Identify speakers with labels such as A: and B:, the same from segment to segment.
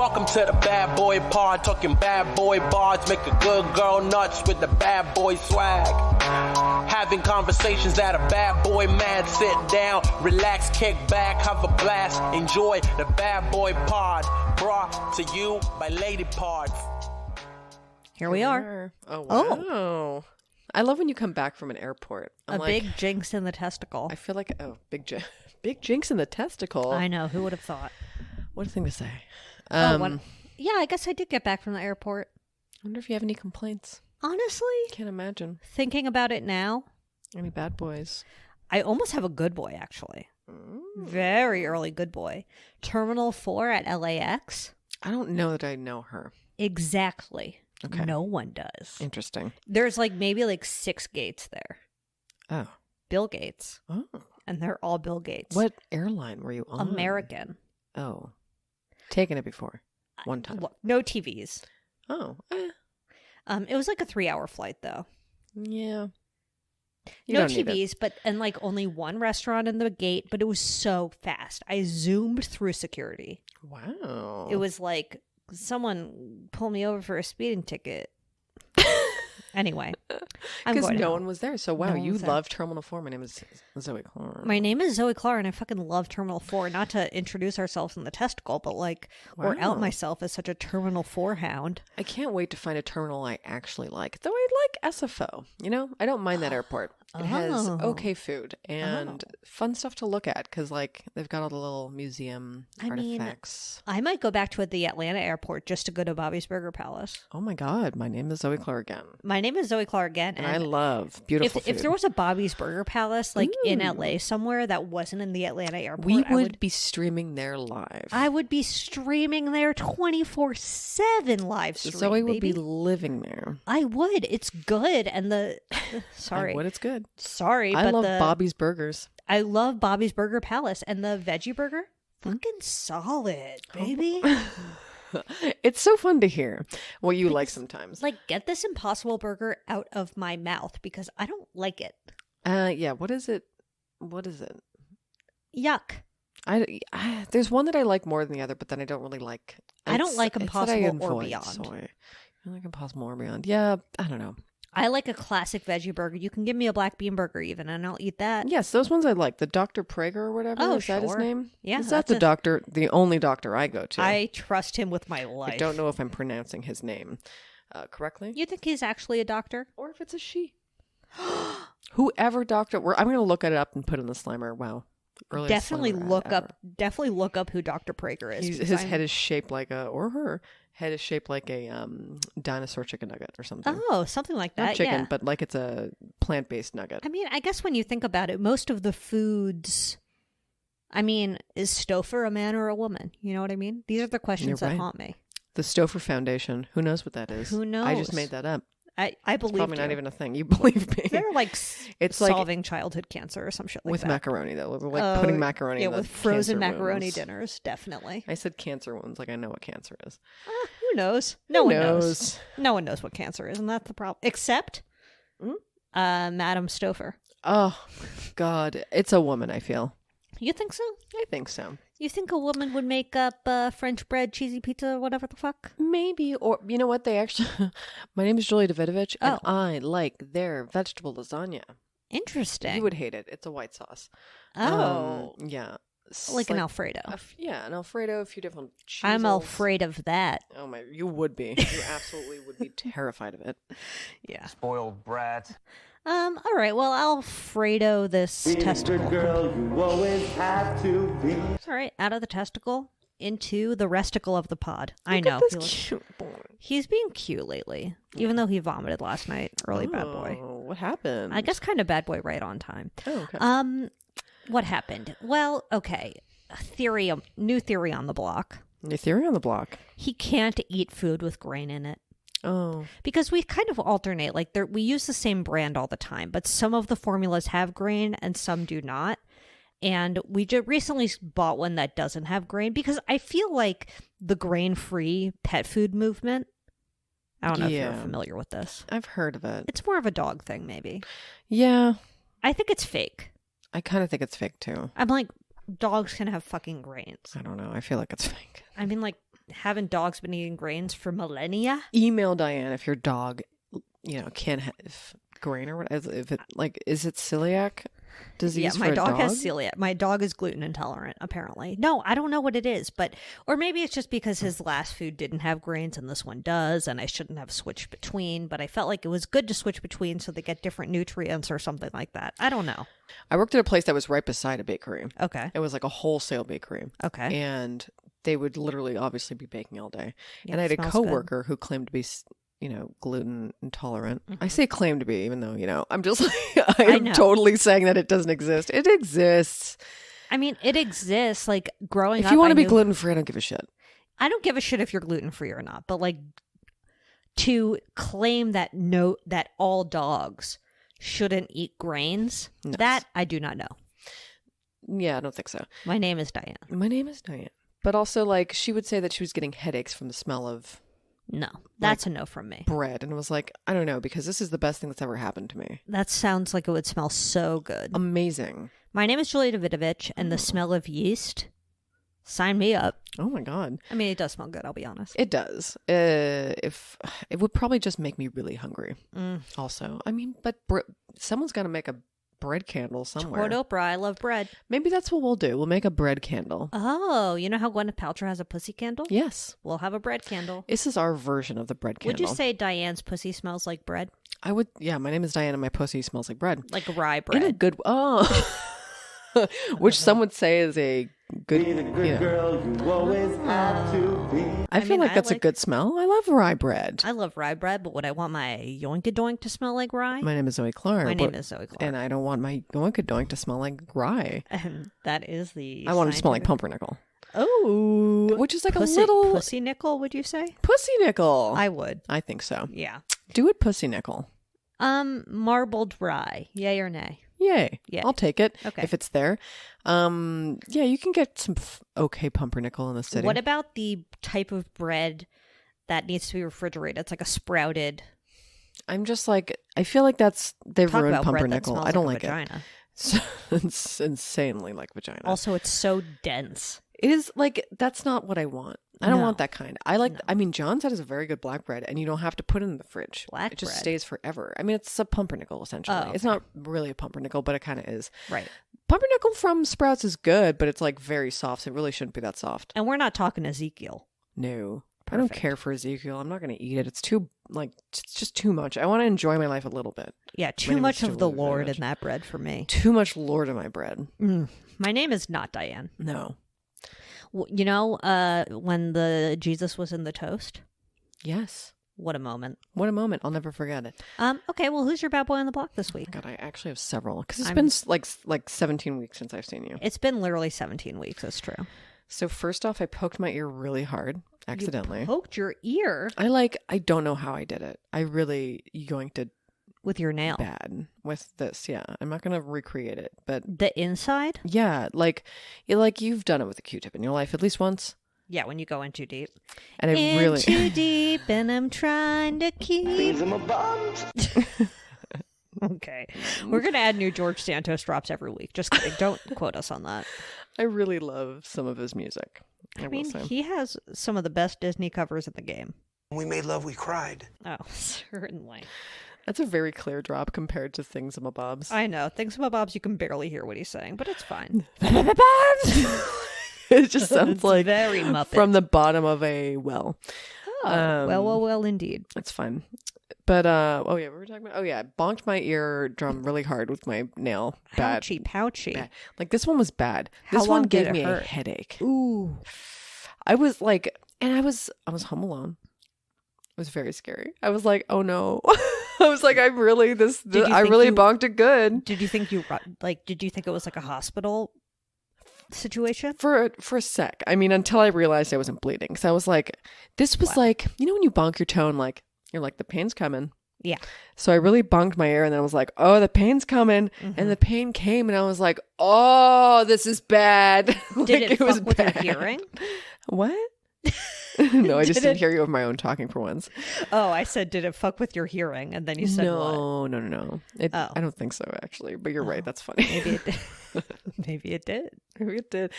A: Welcome to the bad boy pod, talking bad boy bars, make a good girl nuts with the bad boy swag. Having conversations that a bad boy man, sit down, relax, kick back, have a blast, enjoy the bad boy pod, brought to you by Lady Pods.
B: Here we are.
C: Oh, wow. Oh. I love when you come back from an airport. I'm
B: a big jinx in the testicle.
C: I feel like, big jinx in the testicle.
B: I know. Who would have thought?
C: What a thing to say.
B: Yeah, I guess I did get back from the airport.
C: I wonder if you have any complaints.
B: Honestly,
C: Can't imagine.
B: thinking about it now,
C: Any bad boys?
B: I almost have a good boy, actually. Very early good boy. Terminal 4 at LAX.
C: I don't know that I know her.
B: Exactly.
C: Okay.
B: No one does.
C: Interesting.
B: There's maybe 6 gates there.
C: Oh.
B: Bill Gates.
C: Oh.
B: And they're all Bill Gates.
C: What airline were you on?
B: American.
C: Oh. Taken it before. One time.
B: No TVs.
C: Oh.
B: It was a 3-hour flight, though.
C: Yeah.
B: No TVs, and only one restaurant in the gate, but it was so fast. I zoomed through security.
C: Wow.
B: It was like someone pulled me over for a speeding ticket. Anyway,
C: because no one was there. So wow,
B: No
C: you love Terminal 4. My name is Zoe Clark.
B: My name is Zoe Clark, and I fucking love Terminal 4. Not to introduce ourselves in the testicle, but or out myself as such a Terminal 4 hound.
C: I can't wait to find a terminal I actually like. Though I like SFO. I don't mind that airport. It has okay food and fun stuff to look at because they've got all the little museum artifacts.
B: I might go back to the Atlanta airport just to go to Bobby's Burger Palace.
C: Oh my God, my name is Zoe Clark again.
B: My name is Zoe Clark again.
C: And I love beautiful food.
B: If there was a Bobby's Burger Palace in LA somewhere that wasn't in the Atlanta airport,
C: we would be streaming there live.
B: I would be streaming there 24/7 live stream.
C: Zoe would be living there.
B: I would. It's good. And sorry.
C: It's good.
B: Sorry,
C: I love Bobby's Burgers.
B: I love Bobby's Burger Palace. And the veggie burger? Fucking solid, baby.
C: It's so fun to hear what you like sometimes.
B: Get this Impossible Burger out of my mouth because I don't like it.
C: Yeah. What is it?
B: Yuck.
C: There's one that I like more than the other, but then I don't really like.
B: I don't like Impossible or Beyond.
C: Soy. I like Impossible or Beyond. Yeah, I don't know.
B: I like a classic veggie burger. You can give me a black bean burger even, and I'll eat that.
C: Yes, those ones I like. The Dr. Prager or whatever.
B: Oh,
C: is that his name?
B: Yeah.
C: Is that the only doctor I go to?
B: I trust him with my life.
C: I don't know if I'm pronouncing his name correctly.
B: You think he's actually a doctor?
C: Or if it's a she. Whoever doctor. I'm going to look it up and put in the Slimer. Wow.
B: Definitely look up who Dr. Prager is.
C: His head is shaped like her head is shaped like a dinosaur chicken nugget or something.
B: Oh, something like that.
C: Not chicken,
B: yeah.
C: but it's a plant-based nugget.
B: I mean, I guess when you think about it, most of the foods. I mean, is Stouffer a man or a woman? You know what I mean? These are the questions that haunt me.
C: The Stouffer Foundation. Who knows what that is?
B: Who knows?
C: I just made that up.
B: I believe
C: it's probably not even a thing. You believe me?
B: They're it's solving childhood cancer or some shit like
C: with
B: that.
C: macaroni though. We're putting macaroni.
B: Yeah,
C: in
B: with frozen macaroni
C: wounds.
B: dinners, definitely.
C: I said cancer wounds. I know what cancer is.
B: Who knows? No one knows. No one knows what cancer is, and that's the problem. Except, Madame Stouffer.
C: Oh, God, it's a woman. I feel.
B: You think so?
C: I think so.
B: You think a woman would make up French bread, cheesy pizza, whatever the fuck?
C: Maybe. Or, you know what? They actually... My name is Julia Davidovich, and I like their vegetable lasagna.
B: Interesting.
C: You would hate it. It's a white sauce.
B: Oh.
C: Yeah.
B: Like an Alfredo.
C: An Alfredo, a few different cheeses.
B: I'm afraid of that.
C: Oh, my... You would be. You absolutely would be terrified of it.
B: Yeah.
A: Spoiled brat.
B: All right. Well, Alfredo this testicle.
A: Girl, you always have to be.
B: All right. Out of the testicle into the resticle of the pod. I
C: Look
B: know.
C: at this cute boy.
B: He's being cute lately, even though he vomited last night. Early bad boy.
C: What happened?
B: I guess kind of bad boy right on time.
C: Oh, okay.
B: What happened? Well, okay. New theory on the block.
C: New theory on the block.
B: He can't eat food with grain in it.
C: Oh.
B: Because we kind of alternate. We use the same brand all the time, but some of the formulas have grain and some do not. And we just recently bought one that doesn't have grain because I feel like the grain-free pet food movement. I don't know if you're familiar with this.
C: I've heard of it.
B: It's more of a dog thing, maybe.
C: Yeah.
B: I think it's fake.
C: I kind of think it's fake, too.
B: I'm like, dogs can have fucking grains.
C: I don't know. I feel like it's fake.
B: I mean, haven't dogs been eating grains for millennia?
C: Email Diane if your dog, can't have grain or what. If it is it celiac disease?
B: Yeah,
C: for
B: my
C: a
B: dog has celiac. My dog is gluten intolerant, apparently. No, I don't know what it is, or maybe it's just because his last food didn't have grains and this one does, and I shouldn't have switched between, but I felt like it was good to switch between so they get different nutrients or something like that. I don't know.
C: I worked at a place that was right beside a bakery.
B: Okay.
C: It was like a wholesale bakery.
B: Okay.
C: And they would literally obviously be baking all day.
B: Yeah,
C: and I had
B: it
C: a
B: smells
C: coworker who claimed to be gluten intolerant. I say claim to be, even though, I'm just like, I'm totally saying that it doesn't exist. It exists.
B: I mean, it exists. Like growing up,
C: if you want to be gluten free, I don't give a shit.
B: I don't give a shit if you're gluten free or not, but like to claim that that all dogs shouldn't eat grains, that I do not know.
C: Yeah, I don't think so.
B: My name is Diane.
C: My name is Diane. But also, like, she would say that she was getting headaches from the smell of
B: No, that's a no from me.
C: bread. And it was like, I don't know, because this is the best thing that's ever happened to me.
B: That sounds like it would smell so good.
C: Amazing.
B: My name is Julia Davidovich, and the smell of yeast, sign me up.
C: Oh my God.
B: I mean, it does smell good, I'll be honest.
C: It does. If it would probably just make me really hungry. Also, I mean, but someone's got to make a bread candle somewhere.
B: Toward Oprah, I love bread.
C: Maybe that's what we'll do. We'll make a bread candle.
B: Oh, you know how Gwyneth Paltrow has a pussy candle?
C: Yes.
B: We'll have a bread candle.
C: This is our version of the bread candle.
B: Would you say Diane's pussy smells like bread?
C: I would. Yeah, my name is Diane and my pussy smells like bread.
B: Like rye bread.
C: In a good... Which some would say is a good...
D: Being a good girl, you always have to be.
C: I feel like that's a good smell. I love rye bread.
B: I love rye bread, but would I want my yoinkadoink to smell like rye?
C: My name is Zoe Clark.
B: My name is Zoe Clark.
C: And I don't want my yoinkadoink to smell like rye.
B: And that is the...
C: I want it to smell like pumpernickel.
B: Oh.
C: Which is like
B: pussy,
C: a little...
B: Pussy nickel, would you say?
C: Pussy nickel.
B: I would.
C: I think so.
B: Yeah.
C: Do it pussy nickel.
B: Marbled rye. Yay or nay?
C: Yay.
B: Yeah.
C: I'll take it
B: Okay.
C: if it's there. Yeah, you can get some okay pumpernickel in the city.
B: What about the type of bread that needs to be refrigerated? It's like a sprouted...
C: I'm just like, I feel like they've
B: Talk
C: ruined
B: about bread that
C: pumpernickel.
B: smells
C: I don't
B: like
C: like
B: a vagina.
C: it. It's insanely like vagina.
B: Also, it's so dense.
C: It is like, that's not what I want. I don't
B: No.
C: want that kind. I mean, John's Head is a very good black bread, and you don't have to put it in the fridge.
B: Black
C: It just
B: bread?
C: stays forever. I mean, it's a pumpernickel, essentially.
B: Oh,
C: It's not really a pumpernickel, but it kind of is.
B: Right.
C: Pumpernickel from Sprouts is good, but it's like very soft, so it really shouldn't be that soft.
B: And we're not talking Ezekiel.
C: No. I don't care for Ezekiel. I'm not going to eat it. It's just too much. I want to enjoy my life a little bit.
B: Yeah, too much of the Lord in that bread for me.
C: Too much Lord in my bread.
B: My name is not Diane.
C: No.
B: You know, when the Jesus was in the toast?
C: Yes.
B: What a moment.
C: What a moment. I'll never forget it.
B: Okay, well, who's your bad boy on the block this week?
C: God, I actually have several. Because it's been like 17 weeks since I've seen you.
B: It's been literally 17 weeks, that's true.
C: So first off, I poked my ear really hard, accidentally.
B: You poked your ear?
C: I don't know how I did it. I really yoinked it
B: With your nail?
C: bad with this. Yeah. I'm not going to recreate it, but
B: The inside?
C: yeah, like you've done it with a Q-tip in your life at least once.
B: Yeah, when you go in too deep.
C: And I
B: in
C: really...
B: too deep, and I'm trying to keep...
D: Things in my bums.
B: Okay. We're going to add new George Santos drops every week. Just kidding. Don't quote us on that.
C: I really love some of his music.
B: I mean, he has some of the best Disney covers in the game.
E: When we made love, we cried.
B: Oh, certainly.
C: That's a very clear drop compared to Things in My Bobs.
B: I know. Things about Bob's, you can barely hear what he's saying, but it's fine.
C: It just sounds
B: It's
C: like
B: very Muppet.
C: from the bottom of a well.
B: Oh, well, indeed.
C: It's fine. But what were we talking about? Oh yeah, I bonked my eardrum really hard with my nail. Bad.
B: Pouchy.
C: Bad. Like this one was bad.
B: How
C: This
B: long
C: one
B: did
C: gave
B: it
C: me
B: hurt?
C: a headache.
B: Ooh.
C: I was like, and I was home alone. It was very scary. I was like, oh no. I was like, I really
B: you think
C: bonked it good.
B: Did you think did you think it was like a hospital situation?
C: For a sec. I mean, until I realized I wasn't bleeding. So I was like, this was like, you know when you bonk your toe and like, you're like, the pain's coming.
B: Yeah.
C: So I really bonked my ear and then I was like, oh, the pain's coming. And the pain came and I was like, oh, this is bad.
B: Did it fuck with your hearing?
C: What? No, I just didn't hear you of my own talking for once.
B: Oh, I said, did it fuck with your hearing? And then you said what?
C: No. I don't think so, actually. But you're right. That's funny.
B: Maybe it did. Maybe it did.
C: Maybe it did.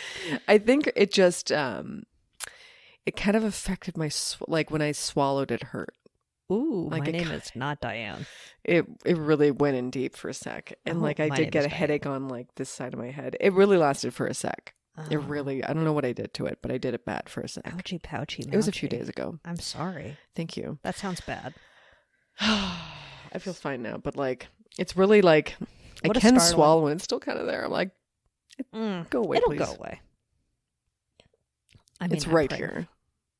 C: I think it just, it kind of affected my like when I swallowed, it hurt.
B: Ooh,
C: Like
B: my
C: it
B: name
C: ki-
B: is not Diane.
C: It really went in deep for a sec, and
B: Oh,
C: like I
B: my
C: did
B: name
C: get
B: is
C: a
B: Diane.
C: headache on like this side of my head. It really lasted for a sec. It
B: Oh.
C: really, I don't know what I did to it, but I did it bad for a sec.
B: Ouchie pouchy.
C: It was a few
B: mouchie.
C: days ago.
B: I'm sorry.
C: Thank you.
B: That sounds bad.
C: I feel fine now, but like it's really like I
B: What a
C: can
B: startling-
C: swallow and it's still kind of there. I'm like, go away,
B: It'll
C: please.
B: go away. I mean,
C: It's
B: I'm
C: right
B: praying.
C: here.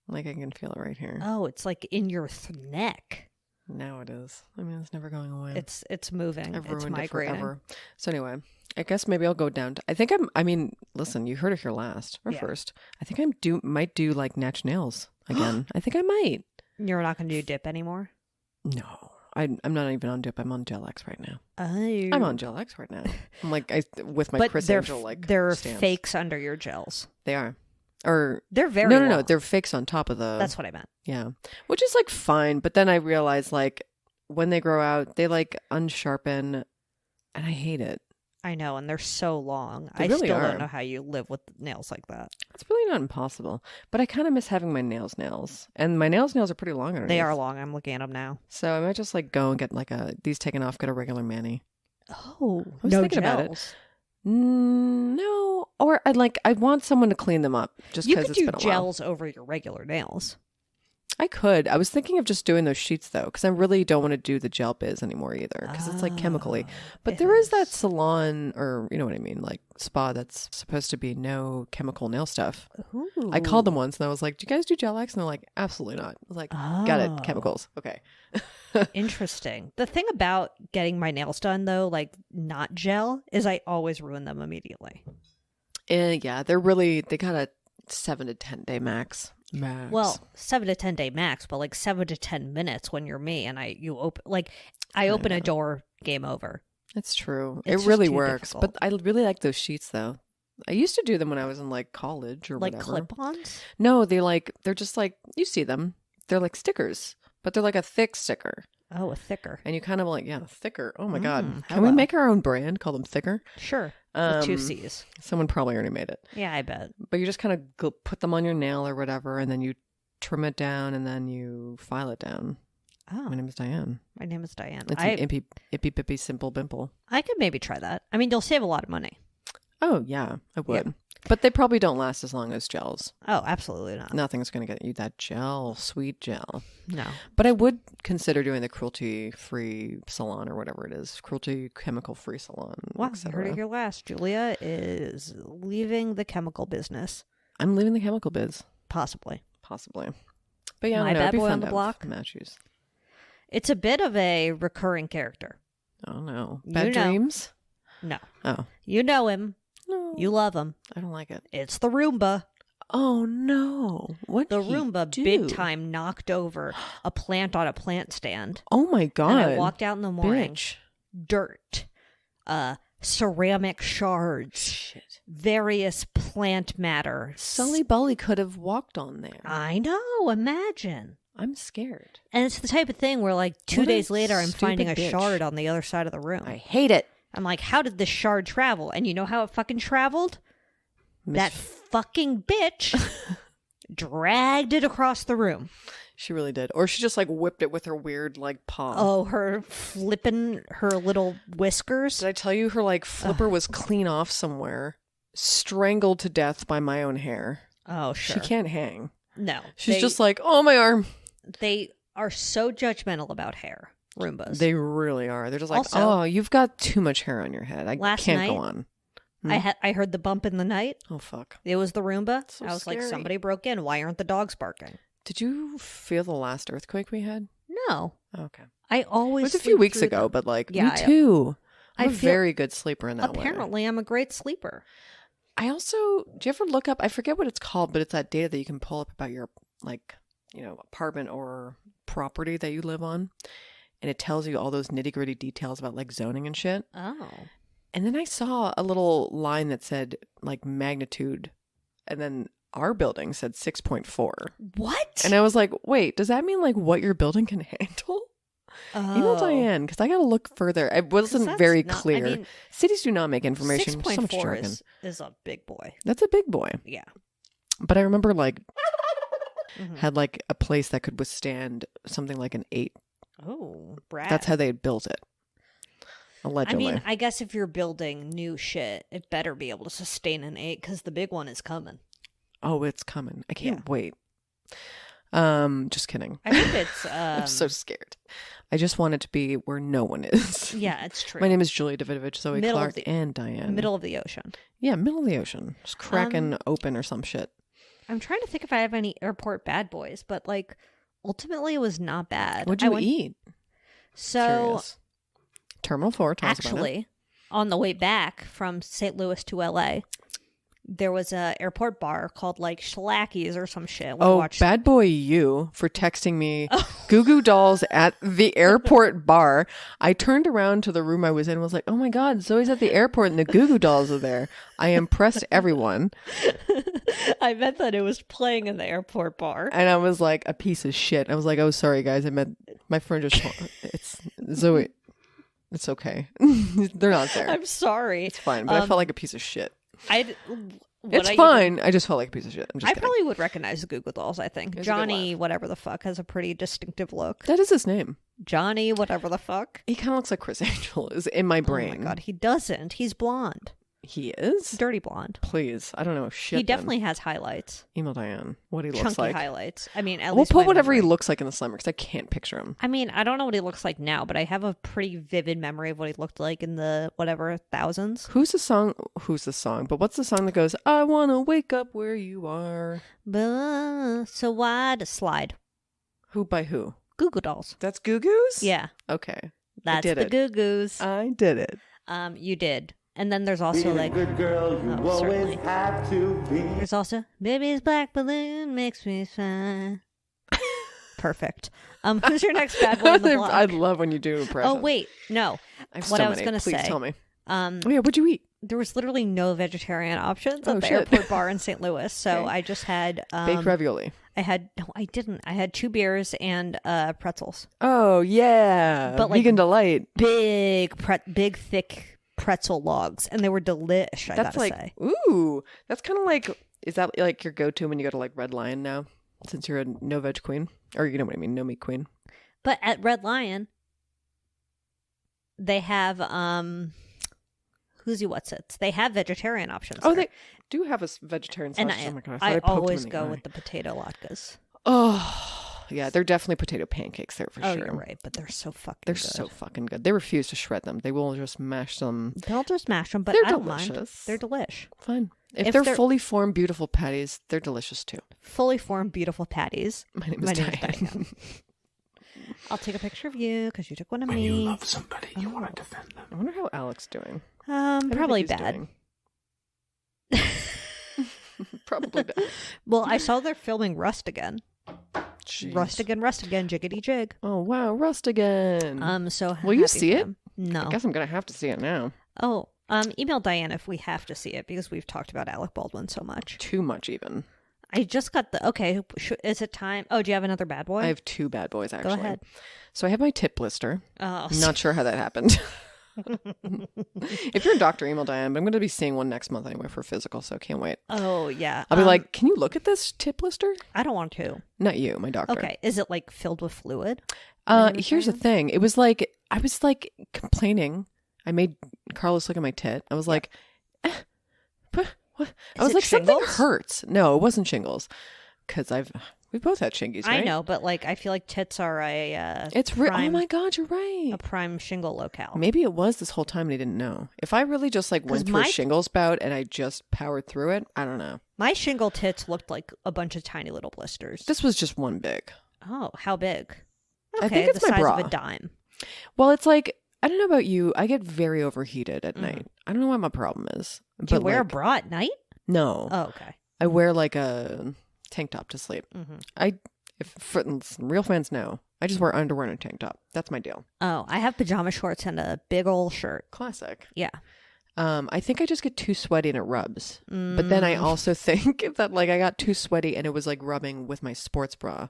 C: Like I can feel it right here.
B: Oh, it's like in your neck.
C: Now it is. I mean, it's never going away.
B: It's moving.
C: I've
B: It's
C: ruined it
B: migrating.
C: forever. So anyway, I guess maybe I'll go down to, I mean, listen, you heard it here last or
B: Yeah.
C: first. I think might do like natch nails again. I think I might.
B: You're not going to do dip anymore?
C: No, I'm not even on dip. I'm on Gel X right now.
B: Oh.
C: I'm on Gel X right now. I'm like, with my
B: But
C: Chris
B: they're,
C: Angel, like,
B: they're
C: stance.
B: fakes under your gels.
C: They are. Or,
B: They're very
C: no,
B: long.
C: they're fakes on top of the,
B: That's what I meant.
C: yeah. Which is like fine. But then I realized like when they grow out, they like unsharpen and I hate it.
B: I know, and they're so long.
C: They
B: I
C: really
B: still
C: are.
B: don't know how you live with nails like that.
C: It's really not impossible, but I kind of miss having my nails, and my nails are pretty long underneath.
B: They are long. I'm looking at them now.
C: So I might just like go and get like these taken off, get a regular mani.
B: Oh,
C: was
B: no
C: thinking about it.
B: gels.
C: No, or I want someone to clean them up just
B: You
C: because
B: could
C: it's
B: do
C: been a while.
B: gels over your regular nails.
C: I could. I was thinking of just doing those sheets though, because I really don't want to do the gel biz anymore either, because it's like chemically. But
B: it
C: there is that salon, or you know what I mean, like spa that's supposed to be no chemical nail stuff.
B: Ooh.
C: I called them once and I was like, "Do you guys do Gel X?" And they're like, "Absolutely not." I was like, "Got it,
B: Oh.
C: chemicals." Okay.
B: Interesting. The thing about getting my nails done, though, like not gel, is I always ruin them immediately.
C: Yeah, they got a 7 to 10 day max.
B: Well, 7 to 10 day max, but like 7 to 10 minutes when you're me and I open a door, game over.
C: it's true.
B: It's
C: It
B: just
C: really
B: too
C: works.
B: difficult.
C: But I really like those sheets though. I used to do them when I was in like college or
B: Like
C: whatever.
B: clip-ons?
C: No, they're just like, you see them. They're like stickers, but they're like a thick sticker.
B: Oh, a thicker.
C: And you kind of like, yeah, thicker. Oh my God. Can
B: hello.
C: we make our own brand? Call them thicker?
B: Sure. With 2
C: Um,
B: C's.
C: Someone probably already made it.
B: Yeah, I bet.
C: But you just kind of put them on your nail or whatever, and then you trim it down, and then you file it down.
B: Oh,
C: My name is Diane.
B: my name is Diane.
C: It's an ippy pippy simple bimple.
B: I could maybe try that. I mean, you'll save a lot of money.
C: Oh, yeah, I would. But they probably don't last as long as gels.
B: Oh, absolutely not.
C: Nothing's going to get you that sweet gel.
B: No.
C: But I would consider doing the cruelty-free salon or whatever it is. Cruelty chemical-free salon,
B: Well, you
C: etc.
B: heard it here last. Julia is leaving the chemical business,
C: I'm leaving the chemical biz,
B: possibly.
C: possibly. But yeah,
B: My
C: I don't know,
B: bad
C: it'd be
B: boy
C: fun
B: on the
C: to have
B: block?
C: matches.
B: It's a bit of a recurring character.
C: Oh, no.
B: You
C: Bad
B: know.
C: dreams?
B: No.
C: Oh.
B: You know him.
C: No.
B: You love him.
C: I don't like it.
B: It's the Roomba.
C: Oh, no. What
B: The
C: did he
B: Roomba
C: do?
B: big time knocked over a plant on a plant stand.
C: Oh, my God.
B: And I walked out in the morning.
C: Bitch.
B: Dirt. Ceramic shards.
C: Shit.
B: Various plant matter.
C: Sully Bully could have walked on there.
B: I know. Imagine.
C: I'm scared.
B: And it's the type of thing where, like, 2
C: What a
B: days later, I'm
C: stupid
B: finding a
C: bitch.
B: shard on the other side of the room.
C: I hate it.
B: I'm like, how did this shard travel? And you know how it fucking traveled? That fucking bitch dragged it across the room.
C: She really did. Or she just like whipped it with her weird like paw.
B: Oh, her flipping her little whiskers.
C: Did I tell you her like flipper was clean off somewhere, strangled to death by my own hair?
B: Oh, sure.
C: She can't hang.
B: No.
C: She's just like, oh, my arm.
B: They are so judgmental about hair, Roombas.
C: They really are. They're just like,
B: Also-
C: oh, you've got too much hair on your head. I
B: Last
C: can't go
B: night-
C: on.
B: I heard the bump in the night.
C: Oh, fuck.
B: It was the Roomba.
C: So
B: I was like,
C: scary.
B: somebody broke in. Why aren't the dogs barking?
C: Did you feel the last earthquake we had?
B: No.
C: Okay.
B: I
C: It
B: always
C: was a few
B: sleep
C: weeks
B: through
C: ago,
B: them.
C: but like,
B: Yeah,
C: me too. I'm
B: I
C: a
B: feel-
C: very good sleeper in that way.
B: Apparently, I'm a great sleeper.
C: I also, do you ever look up, I forget what it's called, but it's that data that you can pull up about your, like, you know, apartment or property that you live on. And it tells you all those nitty gritty details about like zoning and shit.
B: Oh.
C: And then I saw a little line that said like magnitude. And then our building said 6.4.
B: What?
C: And I was like, wait, does that mean like what your building can handle? Email Diane, because I got to look further. It wasn't
B: that's
C: very
B: not- I
C: clear.
B: mean,
C: Cities do not make information. So much
B: 6.4
C: jargon.
B: is a big boy.
C: That's a big boy.
B: Yeah.
C: But I remember like had like a place that could withstand something like an 8.
B: Oh, Brad.
C: That's how they had built it.
B: I
C: Allegedly.
B: mean, I guess if you're building new shit, it better be able to sustain an 8 because the big one is coming.
C: Oh, it's coming. I can't wait. Just kidding.
B: I think it's...
C: I'm so scared. I just want it to be where no one is.
B: Yeah, it's true.
C: My name is Julia Davidovich, Zoe
B: Middle of
C: Clark,
B: the-
C: and Diane.
B: Middle of the ocean.
C: Yeah, middle of the ocean. Just cracking open or some shit.
B: I'm trying to think if I have any airport bad boys, but like ultimately it was not bad.
C: What'd you eat?
B: So
C: Curious. Terminal 4, tell us about it.
B: actually, on the way back from St. Louis to LA, there was a airport bar called like Shlackies or some shit. We
C: Oh,
B: watched-
C: bad boy you for texting me Goo Goo Dolls at the airport bar. I turned around to the room I was in and was like, oh my God, Zoe's at the airport and the Goo Goo Dolls are there. I impressed everyone.
B: I meant that it was playing in the airport bar.
C: And I was like, a piece of shit. I was like, oh, sorry, guys. I meant my friend just, it's Zoe. It's okay. They're not there.
B: I'm sorry.
C: It's fine. But I felt like a piece of shit. It's
B: I
C: fine. I just felt like a piece of shit. I'm just
B: I
C: kidding.
B: probably would recognize the Google Dolls, I think.
C: It's a good
B: Johnny,
C: laugh.
B: whatever the fuck, has a pretty distinctive look.
C: That is his name.
B: Johnny, whatever the fuck.
C: He kind of looks like Chris Angel is in my brain.
B: Oh my god, he doesn't. He's blonde.
C: He is?
B: Dirty blonde.
C: Please. I don't know shit.
B: He
C: then.
B: definitely has highlights.
C: Email Diane what he looks
B: Chunky
C: like.
B: highlights. I mean, at
C: We'll
B: least
C: put
B: my
C: whatever he
B: memory.
C: looks like in the summer because I can't picture him.
B: I mean, I don't know what he looks like now, but I have a pretty vivid memory of what he looked like in the whatever thousands.
C: Who's the song? But what's the song that goes, I want to wake up where you are?
B: So wide slide.
C: Who by who?
B: Google Dolls.
C: That's Goo Goo's?
B: Yeah,
C: Okay.
B: that's
C: did
B: the
C: it.
B: Goo Goos.
C: I did it.
B: You did. And then there's also
D: Being
B: like
D: a good girl, you
B: Oh,
D: always
B: certainly.
D: have to be.
B: there's also Baby's Black Balloon makes me smile. Perfect. Who's your next bad boy on the block?
C: I love when you do impressions.
B: Oh wait, no.
C: I have
B: what
C: so
B: I was
C: many.
B: gonna
C: Please
B: say.
C: tell me.
B: Um,
C: Oh yeah, what'd you eat?
B: there was literally no vegetarian options at
C: Oh,
B: the
C: shit.
B: airport bar in St. Louis, so
C: Okay.
B: I just had
C: Baked ravioli.
B: I didn't. I had 2 beers and pretzels.
C: Oh yeah.
B: But, like,
C: Vegan delight.
B: Big thick pretzel logs, and they were delish. I
C: That's
B: gotta
C: like
B: say.
C: ooh. That's kind of like, is that like your go-to when you go to like Red Lion now? Since you're a no veg queen, or you know what I mean, no meat queen.
B: But at Red Lion, they have who's what's it? They have vegetarian options.
C: Oh,
B: there.
C: they do have a vegetarian
B: and
C: sausage. Oh my god!
B: I
C: thought poked
B: always
C: him in the
B: go
C: eye.
B: with the potato latkes.
C: Oh, yeah, they're definitely potato pancakes there for
B: Oh,
C: sure.
B: you're right, but they're so fucking.
C: They're
B: good.
C: so fucking good. They refuse to shred them. They will just mash them.
B: They'll just mash them, but
C: They're
B: I don't mind.
C: delicious.
B: They're delish.
C: Fine. If
B: If
C: they're,
B: they're-
C: fully formed, beautiful patties, they're delicious too.
B: Fully formed, beautiful patties.
C: My name is
B: My name is
C: Diane.
B: Diane. I'll take a picture of you because you took one of
E: When
B: me.
E: you love somebody, you want to defend them.
C: I wonder how Alex's doing. How do you
B: Probably
C: think he's
B: bad.
C: doing? Probably bad.
B: Well, I saw they're filming Rust again.
C: Jeez.
B: Rust again, jiggity jig.
C: Oh wow, Rust again.
B: So
C: Will you
B: happy
C: see
B: for
C: it?
B: them. No.
C: I guess I'm gonna have to see it now.
B: Oh, email Diane if we have to see it because we've talked about Alec Baldwin so much.
C: Too much even.
B: I just got the okay. Is it time? Oh, do you have another bad boy?
C: I have 2 bad boys actually.
B: ahead.
C: So I have my tit blister.
B: Oh,
C: I'm not sure how that happened. If you're a doctor, email Diane. But I'm going to be seeing one next month anyway for physical, so can't wait.
B: oh yeah.
C: I'll be like, can you look at this tit blister?
B: I don't want to.
C: Not you, my doctor.
B: Okay, is it like filled with fluid?
C: Here's the thing. It was like, I was like complaining. I made Carlos look at my tit. I was like, what? I was
B: it
C: like, something
B: shingles?
C: hurts. No, it wasn't shingles. Because we've both had shingies, right?
B: I know, but like I feel like tits are a
C: It's real. Oh
B: prime,
C: my God, you're right.
B: a prime shingle locale.
C: Maybe it was this whole time and he didn't know. If I really just like
B: 'Cause
C: went through a
B: my-
C: shingles bout and I just powered through it, I don't know.
B: My shingle tits looked like a bunch of tiny little blisters.
C: This was just one big.
B: Oh, how big?
C: I
B: Okay,
C: think it's
B: the
C: my
B: size
C: bra.
B: of a dime.
C: Well, it's like, I don't know about you. I get very overheated at night. I don't know what my problem is.
B: Do you
C: but,
B: wear a
C: like,
B: bra at night?
C: No.
B: Oh, okay.
C: I wear like a tank top to sleep.
B: Mm-hmm.
C: If real fans know, I just wear underwear and a tank top. That's my deal.
B: Oh, I have pajama shorts and a big old shirt.
C: Classic.
B: Yeah.
C: I think I just get too sweaty and it rubs. But then I also think that like I got too sweaty and it was like rubbing with my sports bra.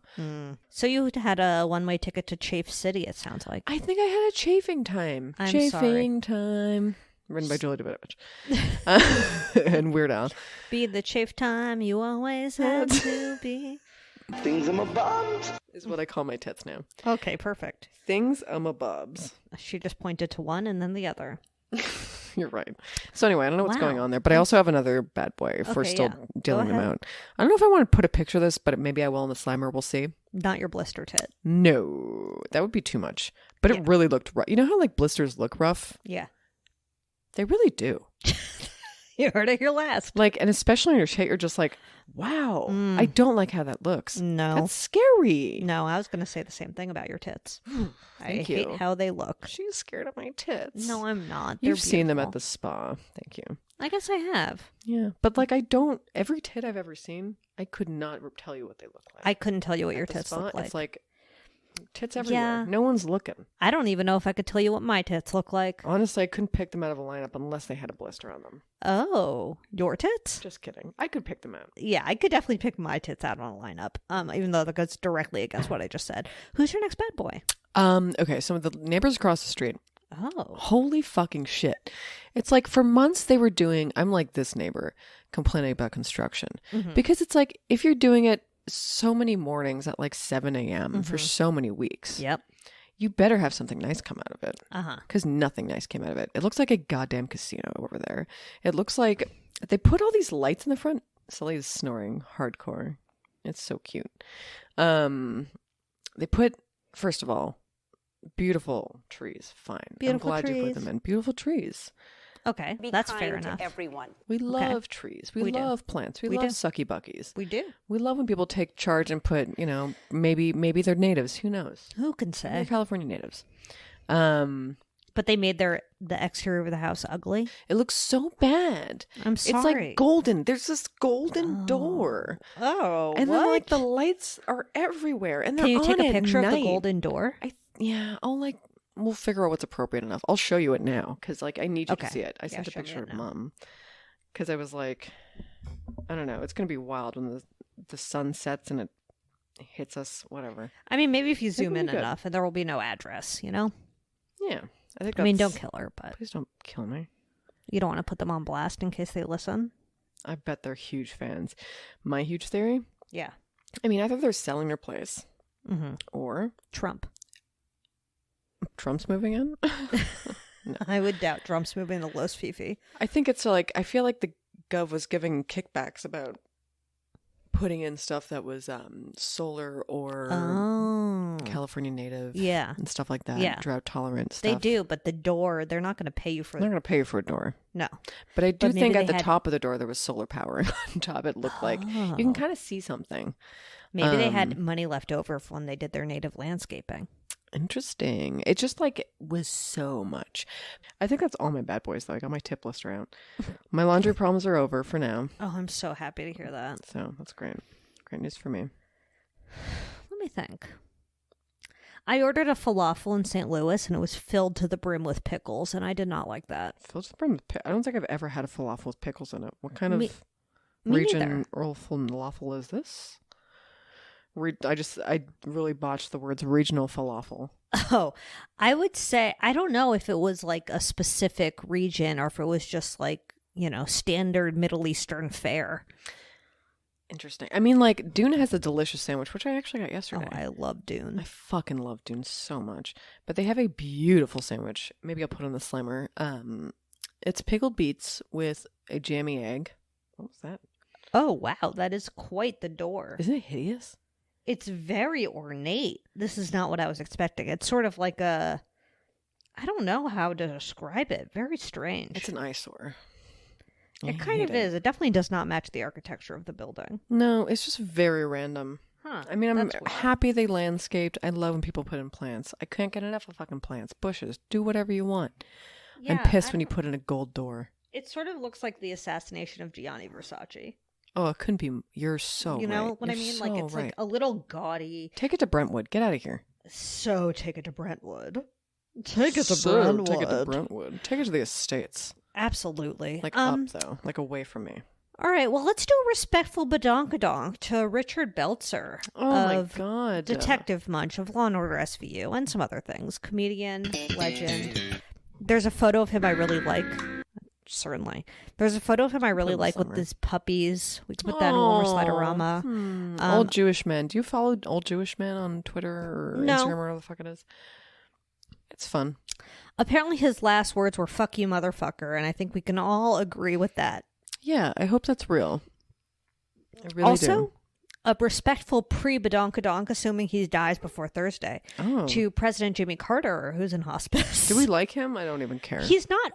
B: So you had a one-way ticket to Chafe City, it sounds like.
C: I think I had a chafing time.
B: I'm
C: chafing time. Written by Julia Davidovich. And Weird Al.
B: Be the chafe time you always had to be.
D: Things I'm a bums.
C: is what I call my tits now.
B: Okay, perfect.
C: Things I'm a bubs.
B: She just pointed to one and then the other.
C: You're right. So anyway, I don't know what's
B: Wow.
C: going on there, but I also have another bad boy if we're
B: Okay,
C: still
B: yeah.
C: dealing
B: Go
C: them
B: ahead.
C: out. I don't know if I want to put a picture of this, but maybe I will in the Slimer. We'll see.
B: Not your blister tit.
C: No, that would be too much. But
B: Yeah.
C: it really looked rough. You know how like blisters look rough?
B: Yeah.
C: They really do.
B: You heard it here last.
C: Like, and especially on your tit, you're just like, wow, I don't like how that looks.
B: No.
C: That's scary.
B: No, I was going to say the same thing about your tits. I
C: Thank
B: hate
C: you.
B: how they look.
C: She's scared of my tits.
B: No, I'm not.
C: You've
B: They're
C: seen them at
B: beautiful.
C: the spa. Thank you.
B: I guess I have.
C: Yeah. But like, I don't, every tit I've ever seen, I could not tell you what they look like.
B: I couldn't tell you what
C: At
B: your
C: the
B: tits
C: spa,
B: look like.
C: It's like tits everywhere.
B: Yeah.
C: No one's looking.
B: I don't even know if I could tell you what my tits look like.
C: Honestly, I couldn't pick them out of a lineup unless they had a blister on them.
B: Oh, your tits?
C: Just kidding. I could pick them out.
B: Yeah, I could definitely pick my tits out on a lineup. Even though that goes directly against what I just said. Who's your next bad boy?
C: Okay, so the neighbors across the street.
B: Oh.
C: Holy fucking shit. It's like for months they were doing, I'm like this neighbor complaining about construction. Because it's like, if you're doing it so many mornings at like 7 a.m. for so many weeks,
B: Yep.
C: you better have something nice come out of it.
B: Uh-huh.
C: Because nothing nice came out of it. It looks like a goddamn casino over there. It looks like they put all these lights in the front. Sully is snoring hardcore. It's so cute. They put, first of all, beautiful trees. Fine.
B: Beautiful
C: I'm glad you put
B: trees.
C: them in. Beautiful trees.
B: Okay,
F: Be
B: that's
F: kind
B: fair
F: to
B: enough.
F: everyone.
C: We love trees. We
B: We do.
C: love plants. We
B: We
C: love
B: do.
C: sucky buckies.
B: We do.
C: We love when people take charge and put, maybe they're natives. Who knows?
B: Who can
C: They're
B: say?
C: California natives.
B: But they made the exterior of the house ugly.
C: It looks so bad.
B: I'm
C: It's
B: sorry.
C: like golden. There's this golden door.
B: Oh,
C: And
B: what?
C: then like the lights are everywhere. And they're
B: Can you take
C: on
B: a
C: at
B: picture of the
C: night.
B: golden door?
C: We'll figure out what's appropriate enough. I'll show you it now because like I need you
B: Okay.
C: to see it. I
B: Yeah,
C: sent a
B: show me
C: picture
B: it
C: of
B: now.
C: Mom because I was like, I don't know. It's gonna be wild when the sun sets and it hits us. Whatever.
B: I mean, maybe if you zoom
C: it'll
B: in
C: be good.
B: enough, and there will be no address. You know.
C: Yeah, I think.
B: I mean, don't
C: that's-
B: kill her, but
C: Please don't kill me.
B: you don't want to put them on blast in case they listen.
C: I bet they're huge fans. My huge theory.
B: Yeah.
C: I mean, either they're selling their place
B: Mm-hmm.
C: or
B: Trump.
C: Trump's moving in.
B: I would doubt Trump's moving to Los Fifi.
C: I think it's like I feel like the Gov was giving kickbacks about putting in stuff that was solar or
B: Oh.
C: California native,
B: Yeah.
C: and stuff like that.
B: Yeah.
C: Drought tolerant stuff.
B: They do, but the door, they're not going to pay you for
C: They're not going to pay you for a door,
B: No.
C: but I do
B: But maybe
C: think at
B: they
C: the
B: had-
C: top of the door there was solar power on top. It looked like you can
B: Oh.
C: kind of see something.
B: Maybe they had money left over from when they did their native landscaping.
C: Interesting. It just like was so much. I think that's all my bad boys though. I got my tip list around. My laundry problems are over for now,
B: Oh, I'm so happy to hear that.
C: so that's great. Great news for me.
B: Let me think. I ordered a falafel in St. Louis and it was filled to the brim with pickles, and I did not like that.
C: Filled to the brim with I don't think I've ever had a falafel with pickles in it. What kind of
B: Me
C: region
B: neither.
C: or falafel is this? I really botched the words regional falafel.
B: Oh, I would say, I don't know if it was like a specific region or if it was just like, standard Middle Eastern fare.
C: Interesting. I mean, like Dune has a delicious sandwich, which I actually got yesterday.
B: Oh, I love Dune.
C: I fucking love Dune so much. But they have a beautiful sandwich. Maybe I'll put it on the Slimer. It's pickled beets with a jammy egg. What was that?
B: Oh, wow. That is quite the door.
C: Isn't it hideous?
B: It's very ornate. This is not what I was expecting. It's sort of like I don't know how to describe it. Very strange.
C: It's an eyesore. I
B: It kind
C: hate
B: of is. It definitely does not match the architecture of the building.
C: No, it's just very random.
B: Huh.
C: I mean, I'm
B: that's weird.
C: happy they landscaped. I love when people put in plants. I can't get enough of fucking plants. Bushes. Do whatever you want. I'm pissed when you put in a gold door.
B: It sort of looks like the assassination of Gianni Versace.
C: Oh, it couldn't be. You're so
B: You know
C: right.
B: what I
C: You're
B: mean?
C: so
B: Like it's
C: right.
B: like a little gaudy.
C: Take it to Brentwood. Get out of here.
B: So take it to Brentwood. Take it to
C: So,
B: Brentwood.
C: Take it to Brentwood. Take it to the estates.
B: Absolutely.
C: Like up though. Like away from me.
B: All right. Well, let's do a respectful badonkadonk to Richard Belzer
C: Oh my
B: of
C: god.
B: Detective Munch of Law & Order SVU and some other things. Comedian, legend. There's a photo of him I really like. certainly. There's a photo of him I really
C: in the
B: like with
C: summer.
B: his puppies. We can put that in Warmer Sliderama.
C: Old Jewish men. Do you follow Old Jewish men on Twitter or
B: No.
C: Instagram or whatever the fuck it is? It's fun.
B: Apparently his last words were "fuck you, motherfucker," and I think we can all agree with that.
C: Yeah, I hope that's real. I really
B: Also,
C: do.
B: a respectful pre-badonkadonk, assuming he dies before Thursday, to President Jimmy Carter, who's in hospice.
C: Do we like him? I don't even care.
B: He's not